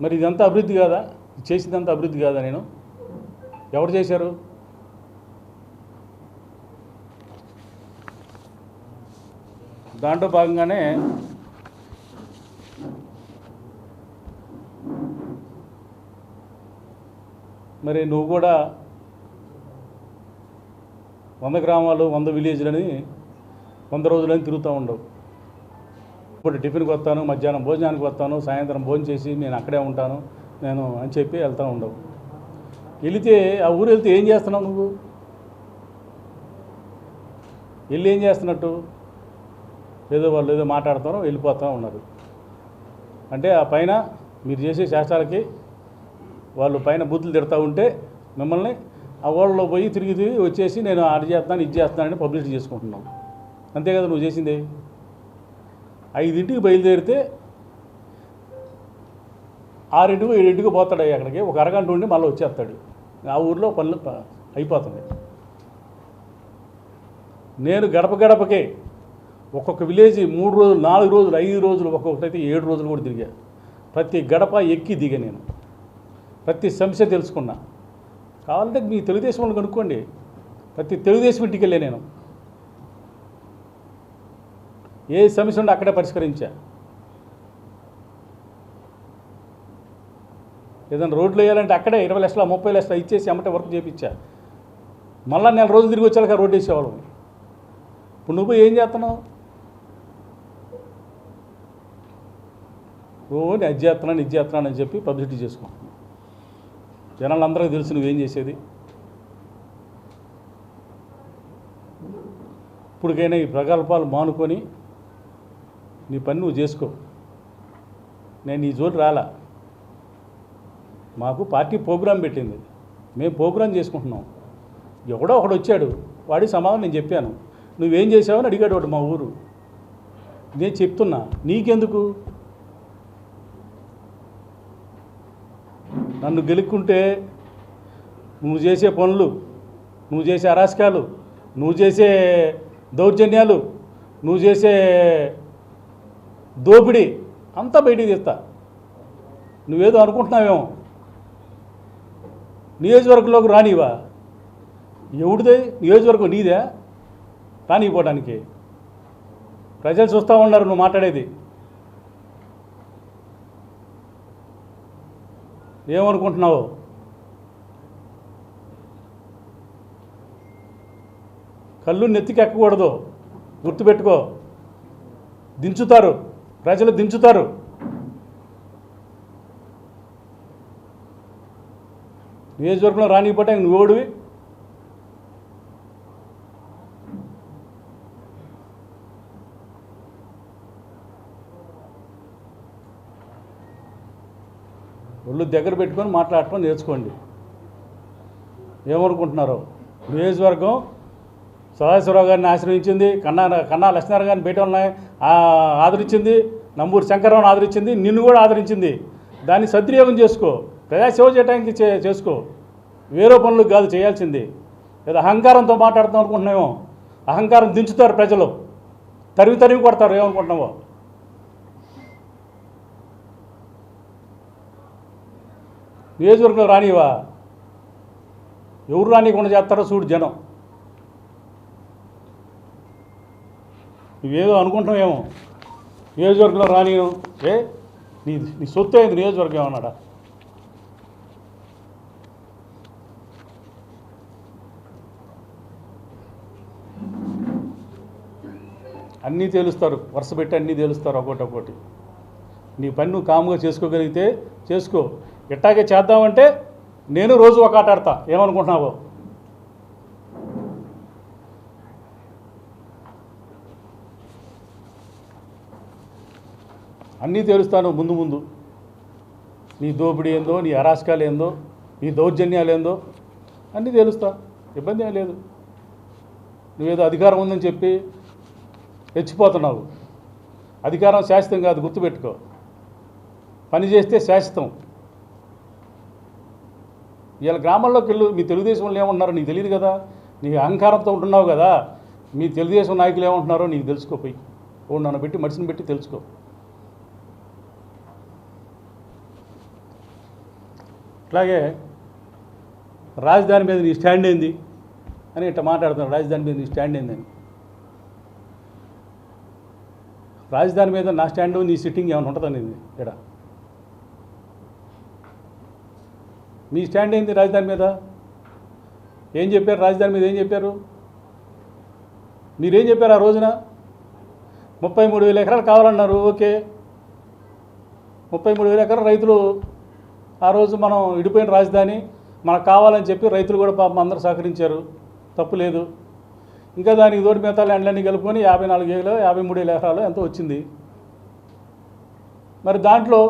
మరి ఇదంతా అభివృద్ధి కాదా? చేసిందంతా అభివృద్ధి కాదా? నేను ఎవరు చేశారు? దాంట్లో భాగంగానే మరి నువ్వు కూడా 100 గ్రామాలు 100 విలేజ్లని 100 రోజులని తిరుగుతూ ఉండవు. ఇప్పుడు టిఫిన్కి వస్తాను, మధ్యాహ్నం భోజనానికి వస్తాను, సాయంత్రం భోజనం చేసి నేను అక్కడే ఉంటాను నేను అని చెప్పి వెళ్తూ ఉండవు. వెళితే ఆ ఊరు వెళ్తే ఏం చేస్తున్నావు నువ్వు? వెళ్ళి ఏం చేస్తున్నట్టు? ఏదో వాళ్ళు ఏదో మాట్లాడుతారో వెళ్ళిపోతూ ఉన్నారు. అంటే ఆ పైన మీరు చేసే శాస్త్రాలకి వాళ్ళు పైన బూతులు తిడతా ఉంటే మిమ్మల్ని ఆ ఓళ్ళలో పోయి తిరిగి వచ్చేసి నేను అది చేస్తాను ఇది చేస్తానని పబ్లిసిటీ చేసుకుంటున్నాను. అంతే కదా నువ్వు చేసింది. 5ంటికి బయలుదేరితే 6ంటికి 7ంటికి పోతాడు అక్కడికి, ఒక అరగంట ఉండి మళ్ళీ వచ్చేస్తాడు. ఆ ఊర్లో పనులు అయిపోతుంది. నేను గడప గడపకే ఒక్కొక్క విలేజ్ 3 రోజులు 4 రోజులు 5 రోజులు ఒక్కొక్కటైతే 7 రోజులు కూడా తిరిగా. ప్రతి గడప ఎక్కి దిగా నేను ప్రతి సమస్య తెలుసుకున్నా. కావాలంటే మీ తెలుగుదేశం వాళ్ళు కనుక్కోండి. ప్రతి తెలుగుదేశం ఇంటికి వెళ్ళే నేను ఏ సమస్య ఉంటే అక్కడే పరిష్కరించా. ఏదైనా రోడ్లు వేయాలంటే అక్కడే 20 లక్షలు 30 లక్షలు ఇచ్చేసి అమ్మటే వర్క్ చేయించా. మళ్ళీ నెల రోజులు తిరిగి వచ్చాక రోడ్డు వేసేవాళ్ళం. ఇప్పుడు నువ్వు ఏం చేస్తున్నావు? నేను అది చేస్తున్నాను అని చెప్పి పబ్లిసిటీ చేసుకుంటున్నాను. జనాలందరికీ తెలుసు నువ్వేం చేసేది. ఇప్పటికైనా ఈ ప్రగల్భాలు మానుకొని నీ పని నువ్వు చేసుకో. నేను ఈ జోలు రాలా. మాకు పార్టీ ప్రోగ్రాం పెట్టింది, మేము ప్రోగ్రాం చేసుకుంటున్నాం. ఎవడో ఒకడు వచ్చాడు, వాడి సమాధానం నేను చెప్పాను. నువ్వేం చేసావని అడిగాడు వాడు మా ఊరు. నేను చెప్తున్నా, నీకెందుకు? నన్ను గెలుక్కుంటే నువ్వు చేసే పనులు, నువ్వు చేసే అరాచకాలు, నువ్వు చేసే దౌర్జన్యాలు, నువ్వు చేసే దోపిడీ అంతా బయటికి తీస్తా. నువ్వేదో అనుకుంటున్నావేమో. నియోజకవర్గంలోకి రానివా? ఎవడిదే నియోజకవర్గం? నీదే రానిపోవడానికి. ప్రజలు చూస్తూ ఉన్నారు నువ్వు మాట్లాడేది. ఏమనుకుంటున్నావు? కళ్ళు నెత్తికి ఎక్కకూడదు, గుర్తుపెట్టుకో. దించుతారు, ప్రజలు దించుతారు. నియోజకవర్గంలో రానిపోతే నువ్వు ఓడివి. ఒళ్ళు దగ్గర పెట్టుకొని మాట్లాడటం నేర్చుకోండి. ఏమనుకుంటున్నారో? నియోజకవర్గం సదాశివరావు గారిని ఆశ్రయించింది, కన్నా లక్ష్మీనారాయణ గారిని బయట ఉన్నాయి ఆదరించింది, నంబూరు శంకరరావుని ఆదరించింది, నిన్ను కూడా ఆదరించింది. దాన్ని సద్వినియోగం చేసుకో, ప్రజాసేవ చేయడానికి చేసుకో. వేరే పనులకు కాదు చేయాల్సింది. లేదా అహంకారంతో మాట్లాడుతాం అనుకుంటున్నామో. అహంకారం దించుతారు ప్రజలు, తరివి కొడతారు. ఏమనుకుంటున్నావో? నియోజకవర్గంలో రానివా? ఎవరు రానికుండా చేస్తారో చూడు జనం. నువ్వేదో అనుకుంటున్నావేమో. నియోజకవర్గంలో రానిను నీ సొత్తు అయింది నియోజకవర్గం ఏమన్నాడా? అన్నీ తేలుస్తారు, వరుస పెట్టి అన్నీ తేలుస్తారు ఒకటి. నీ పని నువ్వు కాముగా చేసుకోగలిగితే చేసుకో. ఇట్టాగే చేద్దామంటే నేను రోజు ఒక ఆట ఆడతా. ఏమనుకుంటున్నావో? అన్నీ తేలుస్తాను ముందు. నీ దోపిడీ ఏందో, నీ అరాచకాలు ఏందో, నీ దౌర్జన్యాలు ఏందో అన్నీ తేలుస్తా. ఇబ్బంది ఏం లేదు. నువ్వేదో అధికారం ఉందని చెప్పి రెచ్చిపోతున్నావు. అధికారం శాశ్వతం కాదు, గుర్తుపెట్టుకో. పని చేస్తే శాశ్వతం. ఇలా గ్రామాల్లోకి వెళ్ళు. మీ తెలుగుదేశం వాళ్ళు ఏమంటున్నారో నీకు తెలియదు కదా. నీ అహంకారంతో ఉంటున్నావు కదా. మీ తెలుగుదేశం నాయకులు ఏమంటున్నారో నీకు తెలుసుకోపోయి నన్ను పెట్టి మనిషిని పెట్టి తెలుసుకో. అట్లాగే రాజధాని మీద నీ స్టాండ్ ఏంది అని ఇట్లా మాట్లాడుతున్నాడు. రాజధాని మీద నీ స్టాండ్ ఏందని. రాజధాని మీద నా స్టాండు, నీ సిట్టింగ్ ఏమైనా ఉంటుందని ఇక్కడ? మీ స్టాండ్ ఏంది రాజధాని మీద? ఏం చెప్పారు? రాజధాని మీద ఏం చెప్పారు? మీరేం చెప్పారు ఆ రోజున? 33,000 ఎకరాలు కావాలన్నారు. ఓకే, 33,000 ఎకరాలు రైతులు ఆ రోజు మనం విడిపోయిన రాజధాని మనకు కావాలని చెప్పి రైతులు కూడా పాపం అందరూ సహకరించారు. తప్పు లేదు. ఇంకా దానికి తోటి మిగతా ల్యాండ్లన్నీ కలుపుకొని 53,000 ఎకరాలు ఎంతో వచ్చింది. మరి దాంట్లో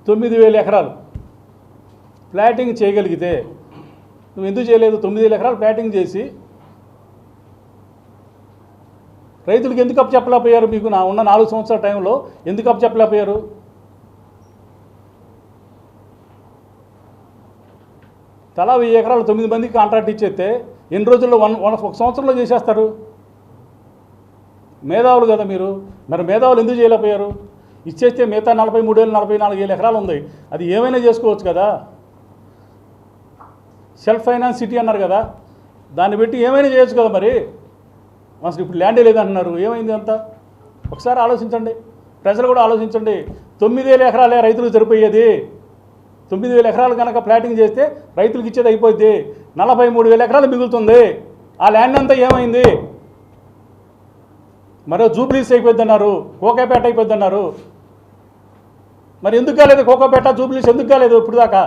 9,000 ఎకరాలు ప్లాటింగ్ చేయగలిగితే నువ్వు ఎందుకు చేయలేదు? 9,000 ఎకరాలు ప్లాటింగ్ చేసి రైతులకు ఎందుకు అప్పచెప్పలేకపోయారు? మీకు ఉన్న 4 సంవత్సరాల టైంలో ఎందుకు అప్పచెప్పలేకపోయారు? తలా 1000 ఎకరాలు 9 మందికి కాంట్రాక్ట్ ఇచ్చేస్తే ఎన్ని రోజుల్లో ఒక సంవత్సరంలో చేసేస్తారు? మేధావులు కదా మీరు, మరి మేధావులు ఎందుకు చేయలేకపోయారు? ఇచ్చేస్తే మిగతా 43,000-44,000 ఎకరాలు ఉంది, అది ఏమైనా చేసుకోవచ్చు కదా. సెల్ఫ్ ఫైనాన్స్ సిటీ అన్నారు కదా, దాన్ని పెట్టి ఏమైనా చేయొచ్చు కదా. మరి అసలు ఇప్పుడు ల్యాండే లేదంటున్నారు, ఏమైంది అంతా? ఒకసారి ఆలోచించండి, ప్రజలు కూడా ఆలోచించండి. 9,000 ఎకరాలే రైతులకు సరిపోయేది. 9,000 ఎకరాలు కనుక ప్లాటింగ్ చేస్తే రైతులకు ఇచ్చేది అయిపోద్ది. 43,000 ఎకరాలు మిగులుతుంది. ఆ ల్యాండ్ అంతా ఏమైంది? మరో జూబ్లీస్ అయిపోద్ది అన్నారు, కోకాపేట అయిపోద్ది అన్నారు. మరి ఎందుకు కాలేదు కోకాపేట, జూబ్లీస్ ఎందుకు కాలేదు ఇప్పుడు దాకా?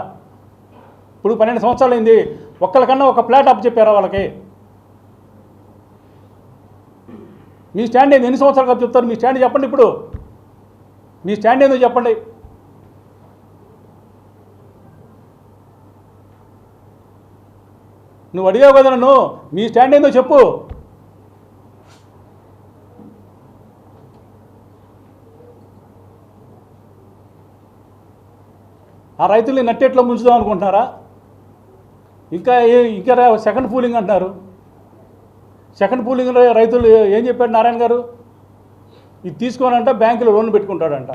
ఇప్పుడు 12 సంవత్సరాలు అయింది, ఒక్కరికన్నా ఒక ప్లాట్ అప్ చెప్పారా వాళ్ళకి? మీ స్టాండ్ ఏంది? ఎన్ని సంవత్సరాలు కప్పు చెప్తారు? మీ స్టాండ్ చెప్పండి. ఇప్పుడు మీ స్టాండ్ ఏందో చెప్పండి. నువ్వు అడిగావు కదా నన్ను, మీ స్టాండ్ ఏందో చెప్పు. ఆ రైతుల్ని నట్టేట్లో ముంచుదాం అనుకుంటున్నారా? ఇంకా సెకండ్ పూలింగ్ అంటున్నారు. సెకండ్ పూలింగ్ రైతులు ఏం చెప్పాడు నారాయణ గారు? ఇది తీసుకోనంట బ్యాంకులో లోన్ పెట్టుకుంటాడంట.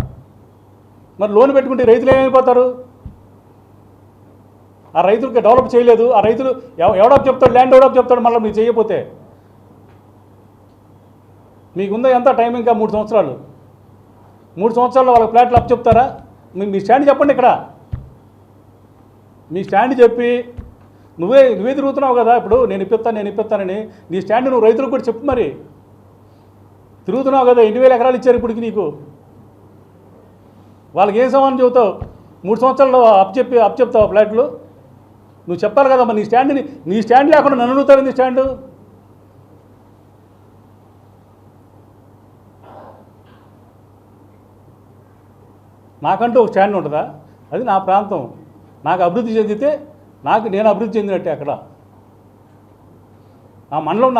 మరి లోన్ పెట్టుకుంటే రైతులు ఏమైపోతారు? ఆ రైతులకి డెవలప్ చేయలేదు. ఆ రైతులు ఎవడప్ చెప్తాడు? ల్యాండ్ డెవలప్ చెప్తాడు మళ్ళీ మీరు చేయకపోతే. మీకుందా ఎంత టైం? ఇంకా 3 సంవత్సరాలు. 3 సంవత్సరాల్లో వాళ్ళకి ఫ్లాట్లు అప్ చెప్తారా? మీ స్టాండ్ చెప్పండి. ఇక్కడ మీ స్టాండ్ చెప్పి నువ్వే తిరుగుతున్నావు కదా. ఇప్పుడు నేను ఇప్పిస్తానని నీ స్టాండ్ నువ్వు రైతులకు కూడా చెప్పు. మరి తిరుగుతున్నావు కదా, 8,000 ఎకరాలు ఇచ్చారు ఇప్పటికి నీకు. వాళ్ళకి ఏం సమానం చెబుతావు? 3 సంవత్సరాల్లో అప్ చెప్తావు ఫ్లాట్లు? నువ్వు చెప్పాలి కదా. మరి నీ స్టాండ్ లేకుండా నన్ను అడుగుతారు. నీ స్టాండు నాకంటూ ఒక స్టాండ్ ఉంటుందా? అది నా ప్రాంతం, నాకు అభివృద్ధి చెందితే నేను అభివృద్ధి చెందినట్టే. అక్కడ ఆ మండలం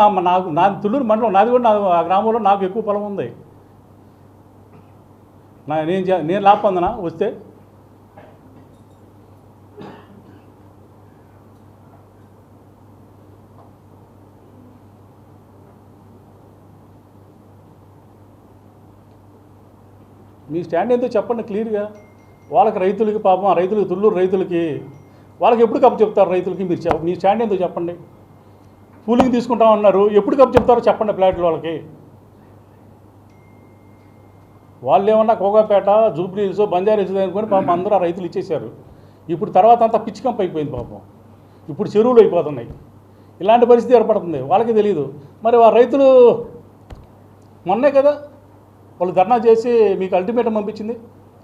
నా తుళ్ళూరు మండలం నాది కూడా. ఆ గ్రామంలో నాకు ఎక్కువ పొలం ఉంది. నేను లాభపొందనా వస్తే? మీ స్టాండ్ ఏంటో చెప్పండి క్లియర్గా. వాళ్ళకి రైతులకి పాపం, ఆ రైతులకి తుళ్ళూరు రైతులకి వాళ్ళకి ఎప్పుడు కప్పు చెప్తారు? రైతులకి మీరు మీ స్టాండ్ ఏంటో చెప్పండి. పూలింగ్ తీసుకుంటామన్నారు, ఎప్పుడు కప్పు చెప్తారో చెప్పండి ప్లాట్లు వాళ్ళకి. వాళ్ళు ఏమన్నా కోకాపేట, జూబ్లీహిల్స్, బంజారాహిల్స్ అనుకొని పాపం అందరూ ఆ రైతులు ఇచ్చేశారు. ఇప్పుడు తర్వాత అంతా పిచ్చి కంపు అయిపోయింది పాపం. ఇప్పుడు చెరువులు అయిపోతున్నాయి. ఇలాంటి పరిస్థితి ఏర్పడుతుంది. వాళ్ళకి తెలియదు. మరి ఆ రైతులు మొన్నే కదా వాళ్ళు ధర్నా చేసి మీకు అల్టిమేటం పంపించింది.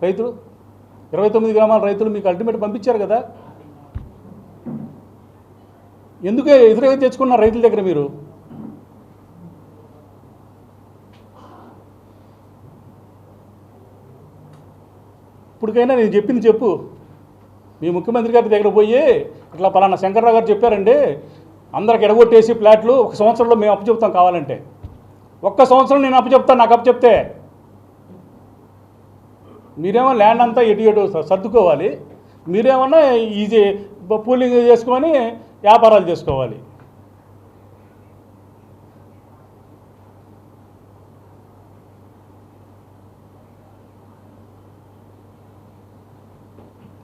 రైతులు 29 గ్రామాల రైతులు మీకు అల్టిమేటం పంపించారు కదా. ఎందుకే ఎదురుగా తెచ్చుకున్నారు రైతుల దగ్గర మీరు? ఇప్పటికైనా నేను చెప్పింది చెప్పు. మీ ముఖ్యమంత్రి గారి దగ్గర పోయి ఇట్లా పలానా శంకర్రావు గారు చెప్పారండి, అందరికి ఎడగొట్టేసి ఫ్లాట్లు 1 సంవత్సరంలో మేము అప్పచెప్తాం కావాలంటే. 1 సంవత్సరం నేను అప్పచెప్తాను. నాకు అప్పచెప్తే మీరేమో ల్యాండ్ అంతా ఎటు సర్దుకోవాలి. మీరేమన్నా ఈజీ పూలింగ్ చేసుకొని వ్యాపారాలు చేసుకోవాలి.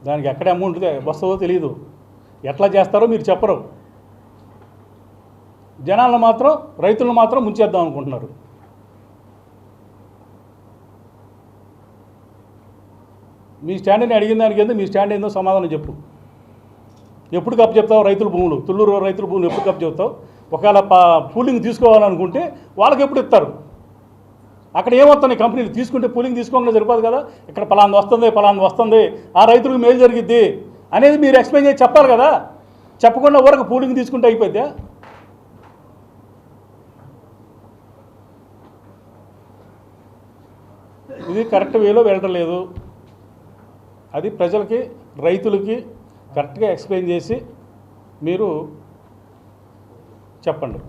దానికి ఎక్కడ అమౌంట్ వస్తుందో తెలియదు. ఎట్లా చేస్తారో మీరు చెప్పరు. జనాలను మాత్రం, రైతులను మాత్రం ముంచేద్దాం అనుకుంటున్నారు. మీ స్టాండ్ని అడిగిన దానికి ఏందో, మీ స్టాండ్ ఏందో సమాధానం చెప్పు. ఎప్పుడు కప్పు చెప్తావు రైతుల భూములు? తుళ్ళూరు రైతుల భూములు ఎప్పుడు కప్పు చెప్తావు? ఒకవేళ పూలింగ్ తీసుకోవాలనుకుంటే వాళ్ళకి ఎప్పుడు ఇస్తారు? అక్కడ ఏమవుతుంది? కంపెనీలు తీసుకుంటే పూలింగ్ తీసుకోకుండా సరిపోదు కదా. ఇక్కడ పలాంది వస్తుంది, ఆ రైతులకు మేలు జరిగిద్ది అనేది మీరు ఎక్స్ప్లెయిన్ చేసి చెప్పాలి కదా. చెప్పకుండా ఊరకు పూలింగ్ తీసుకుంటే అయిపోద్దా? ఇది కరెక్ట్ వేలో వెళ్ళటం లేదు. అది ప్రజలకి రైతులకి కరెక్ట్గా ఎక్స్ప్లెయిన్ చేసి మీరు చెప్పండి.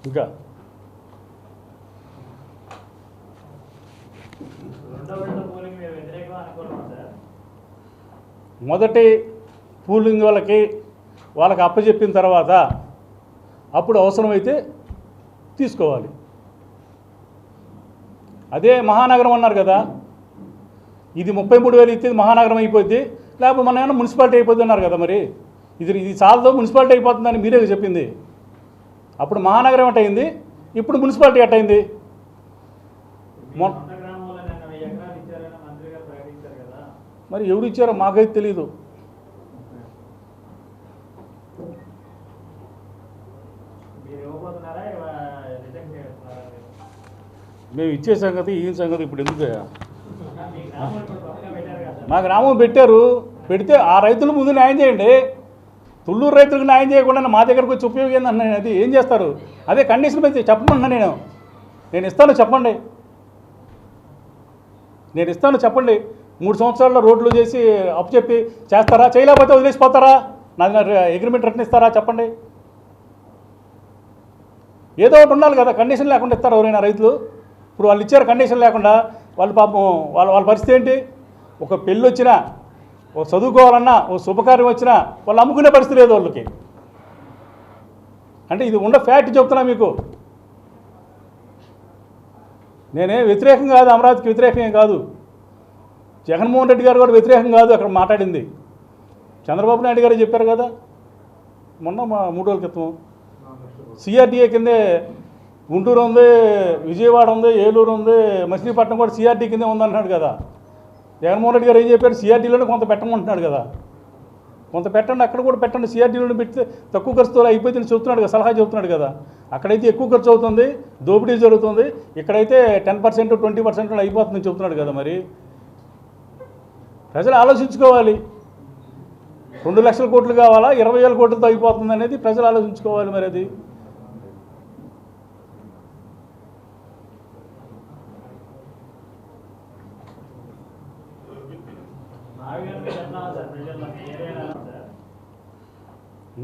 ఇంకా మొదటి పూలింగ్ వాళ్ళకి అప్పచెప్పిన తర్వాత అప్పుడు అవసరమైతే తీసుకోవాలి. అదే మహానగరం అన్నారు కదా, ఇది 33,000 ఇస్తే మహానగరం అయిపోద్ది, లేకపోతే మన ఏమన్నా మున్సిపాలిటీ అయిపోద్ది అన్నారు కదా. మరి ఇది చాలదో మున్సిపాలిటీ అయిపోతుందని మీరే చెప్పింది. అప్పుడు మహానగరం ఎట్టయింది, ఇప్పుడు మున్సిపాలిటీ ఎట్టయింది? మరి ఎవరు ఇచ్చారో మాకైతే తెలీదు. మేము ఇచ్చే సంగతి ఈ సంగతి ఇప్పుడు ఎందుకు? మా గ్రామం పెడితే ఆ రైతుల ముందు న్యాయం చేయండి. తుళ్ళూరు రైతులకు న్యాయం చేయకుండా మా దగ్గరకు వచ్చి ఉపయోగం అన్నాను. అది ఏం చేస్తారు? అదే కండిషన్ పెట్టి చెప్పమన్నా నేను ఇస్తాను చెప్పండి. 3 సంవత్సరాల్లో రోడ్లు చేసి అప్పచెప్పి చేస్తారా? చేయలేకపోతే వదిలేసిపోతారా? నా అగ్రిమెంట్ రిటర్న్ ఇస్తారా? చెప్పండి. ఏదో ఒకటి ఉండాలి కదా. కండిషన్ లేకుండా ఇస్తారు ఎవరైనా రైతులు? ఇప్పుడు వాళ్ళు ఇచ్చారు కండిషన్ లేకుండా. వాళ్ళు పాపం వాళ్ళ పరిస్థితి ఏంటి? ఒక పెళ్ళి వచ్చినా, ఓ చదువుకోవాలన్నా, ఓ శుభకార్యం వచ్చినా వాళ్ళు అమ్ముకునే పరిస్థితి లేదు వాళ్ళకి. అంటే ఇది ఉన్న ఫ్యాక్ట్ చెప్తున్నా మీకు. నేనే వ్యతిరేకం కాదు, అమరావతికి వ్యతిరేకమే కాదు. జగన్మోహన్ రెడ్డి గారు కూడా వ్యతిరేకం కాదు అక్కడ మాట్లాడింది. చంద్రబాబు నాయుడు గారు చెప్పారు కదా మొన్న 3 రోజుల క్రితం. సిఆర్డీఏ కిందే గుంటూరు ఉంది, విజయవాడ ఉంది, ఏలూరు ఉంది, మచిలీపట్నం కూడా సిఆర్డీ కిందే ఉందంటున్నాడు కదా. జగన్మోహన్ రెడ్డి గారు ఏం చెప్పారు? సిఆర్డీలోనే కొంత పెట్టమంటున్నాడు కదా. కొంత పెట్టండి, అక్కడ కూడా పెట్టండి. సిఆర్డీలోనే పెడితే తక్కువ ఖర్చుతో అయిపోతుంది చెబుతున్నాడు కదా, సలహా చెబుతున్నాడు కదా. అక్కడైతే ఎక్కువ ఖర్చు అవుతుంది, దోపిడీ జరుగుతుంది. ఇక్కడైతే 10%, 20% అయిపోతుందని చెబుతున్నాడు కదా. మరి ప్రజలు ఆలోచించుకోవాలి. 2 లక్షల కోట్లు కావాలా, 20,000 కోట్లతో అయిపోతుంది అనేది ప్రజలు ఆలోచించుకోవాలి. మరి అది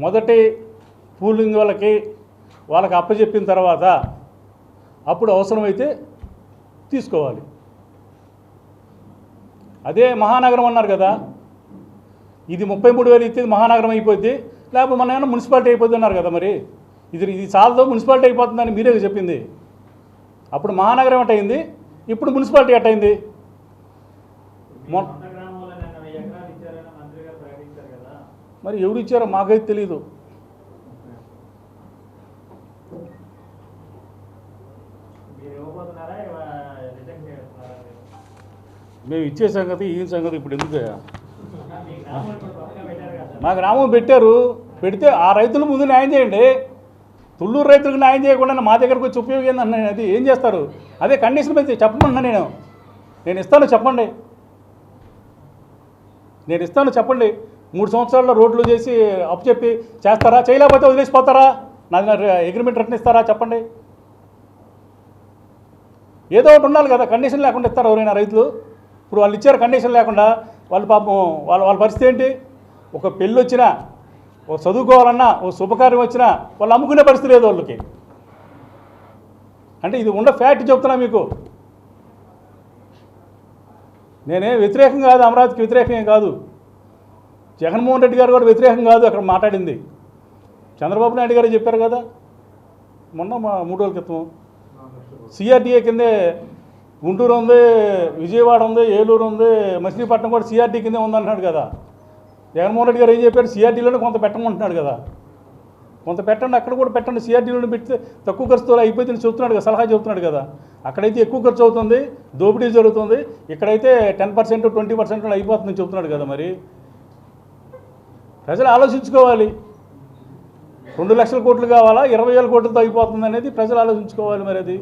మొదటి పూలింగ్ వాళ్ళకి అప్పచెప్పిన తర్వాత అప్పుడు అవసరమైతే తీసుకోవాలి. అదే మహానగరం అన్నారు కదా, ఇది 33,000 ఇస్తే మహానగరం అయిపోద్ది, లేకపోతే మన ఏమన్నా మున్సిపాలిటీ అయిపోద్ది అన్నారు కదా. మరి ఇది చాలదో మున్సిపాలిటీ అయిపోతుందని మీరే చెప్పింది. అప్పుడు మహానగరం ఎట్టయింది, ఇప్పుడు మున్సిపాలిటీ ఎట్టయింది? మరి ఎవరు ఇచ్చారో మాకైతే తెలీదు. మేము ఇచ్చే సంగతి ఈ సంగతి ఇప్పుడు ఎందుకు? మా గ్రామం పెడితే ఆ రైతుల ముందు న్యాయం చేయండి. తుళ్ళూరు రైతులకు న్యాయం చేయకుండా మా దగ్గరకు వచ్చి ఉపయోగం అన్నాను. అది ఏం చేస్తారు? అదే కండిషన్ పెట్టి చెప్పమన్నా నేను ఇస్తాను చెప్పండి. 3 సంవత్సరాల్లో రోడ్లు చేసి అప్పచెప్పి చేస్తారా? చేయలేకపోతే వదిలేసిపోతారా? నా అగ్రిమెంట్ రిటర్న్ ఇస్తారా? చెప్పండి. ఏదో ఒకటి ఉండాలి కదా. కండిషన్ లేకుండా ఇస్తారు ఎవరైనా రైతులు? ఇప్పుడు వాళ్ళు ఇచ్చారు కండిషన్ లేకుండా. వాళ్ళు పాపం వాళ్ళ పరిస్థితి ఏంటి? ఒక పెళ్ళి వచ్చినా, ఓ చదువుకోవాలన్నా, ఓ శుభకార్యం వచ్చినా వాళ్ళు అమ్ముకునే పరిస్థితి లేదు వాళ్ళకి. అంటే ఇది ఉన్న ఫ్యాక్ట్ చెప్తున్నా మీకు. నేనే వ్యతిరేకం కాదు, అమరావతికి వ్యతిరేకమే కాదు. జగన్మోహన్ రెడ్డి గారు కూడా వ్యతిరేకం కాదు అక్కడ మాట్లాడింది. చంద్రబాబు నాయుడు గారు చెప్పారు కదా మొన్న 3 రోజుల క్రితం. సిఆర్డీఏ కిందే గుంటూరు ఉంది, విజయవాడ ఉంది, ఏలూరు ఉంది, మచిలీపట్నం కూడా సిఆర్డీ కిందే ఉందంటున్నాడు కదా. జగన్మోహన్ రెడ్డి గారు ఏం చెప్పారు? సిఆర్డీలోనే కొంత పెట్టమంటున్నాడు కదా. కొంత పెట్టండి, అక్కడ కూడా పెట్టండి. సిఆర్డీలోనే పెడితే తక్కువ ఖర్చుతో అయిపోతుంది చెబుతున్నాడు కదా, సలహా చెబుతున్నాడు కదా. అక్కడైతే ఎక్కువ ఖర్చు అవుతుంది, దోపిడీ జరుగుతుంది. ఇక్కడైతే 10%, 20% అయిపోతుందని చెబుతున్నాడు కదా. మరి ప్రజలు ఆలోచించుకోవాలి. 2 లక్షల కోట్లు కావాలా, 20,000 కోట్లతో అయిపోతుంది అనేది ప్రజలు ఆలోచించుకోవాలి. మరి అది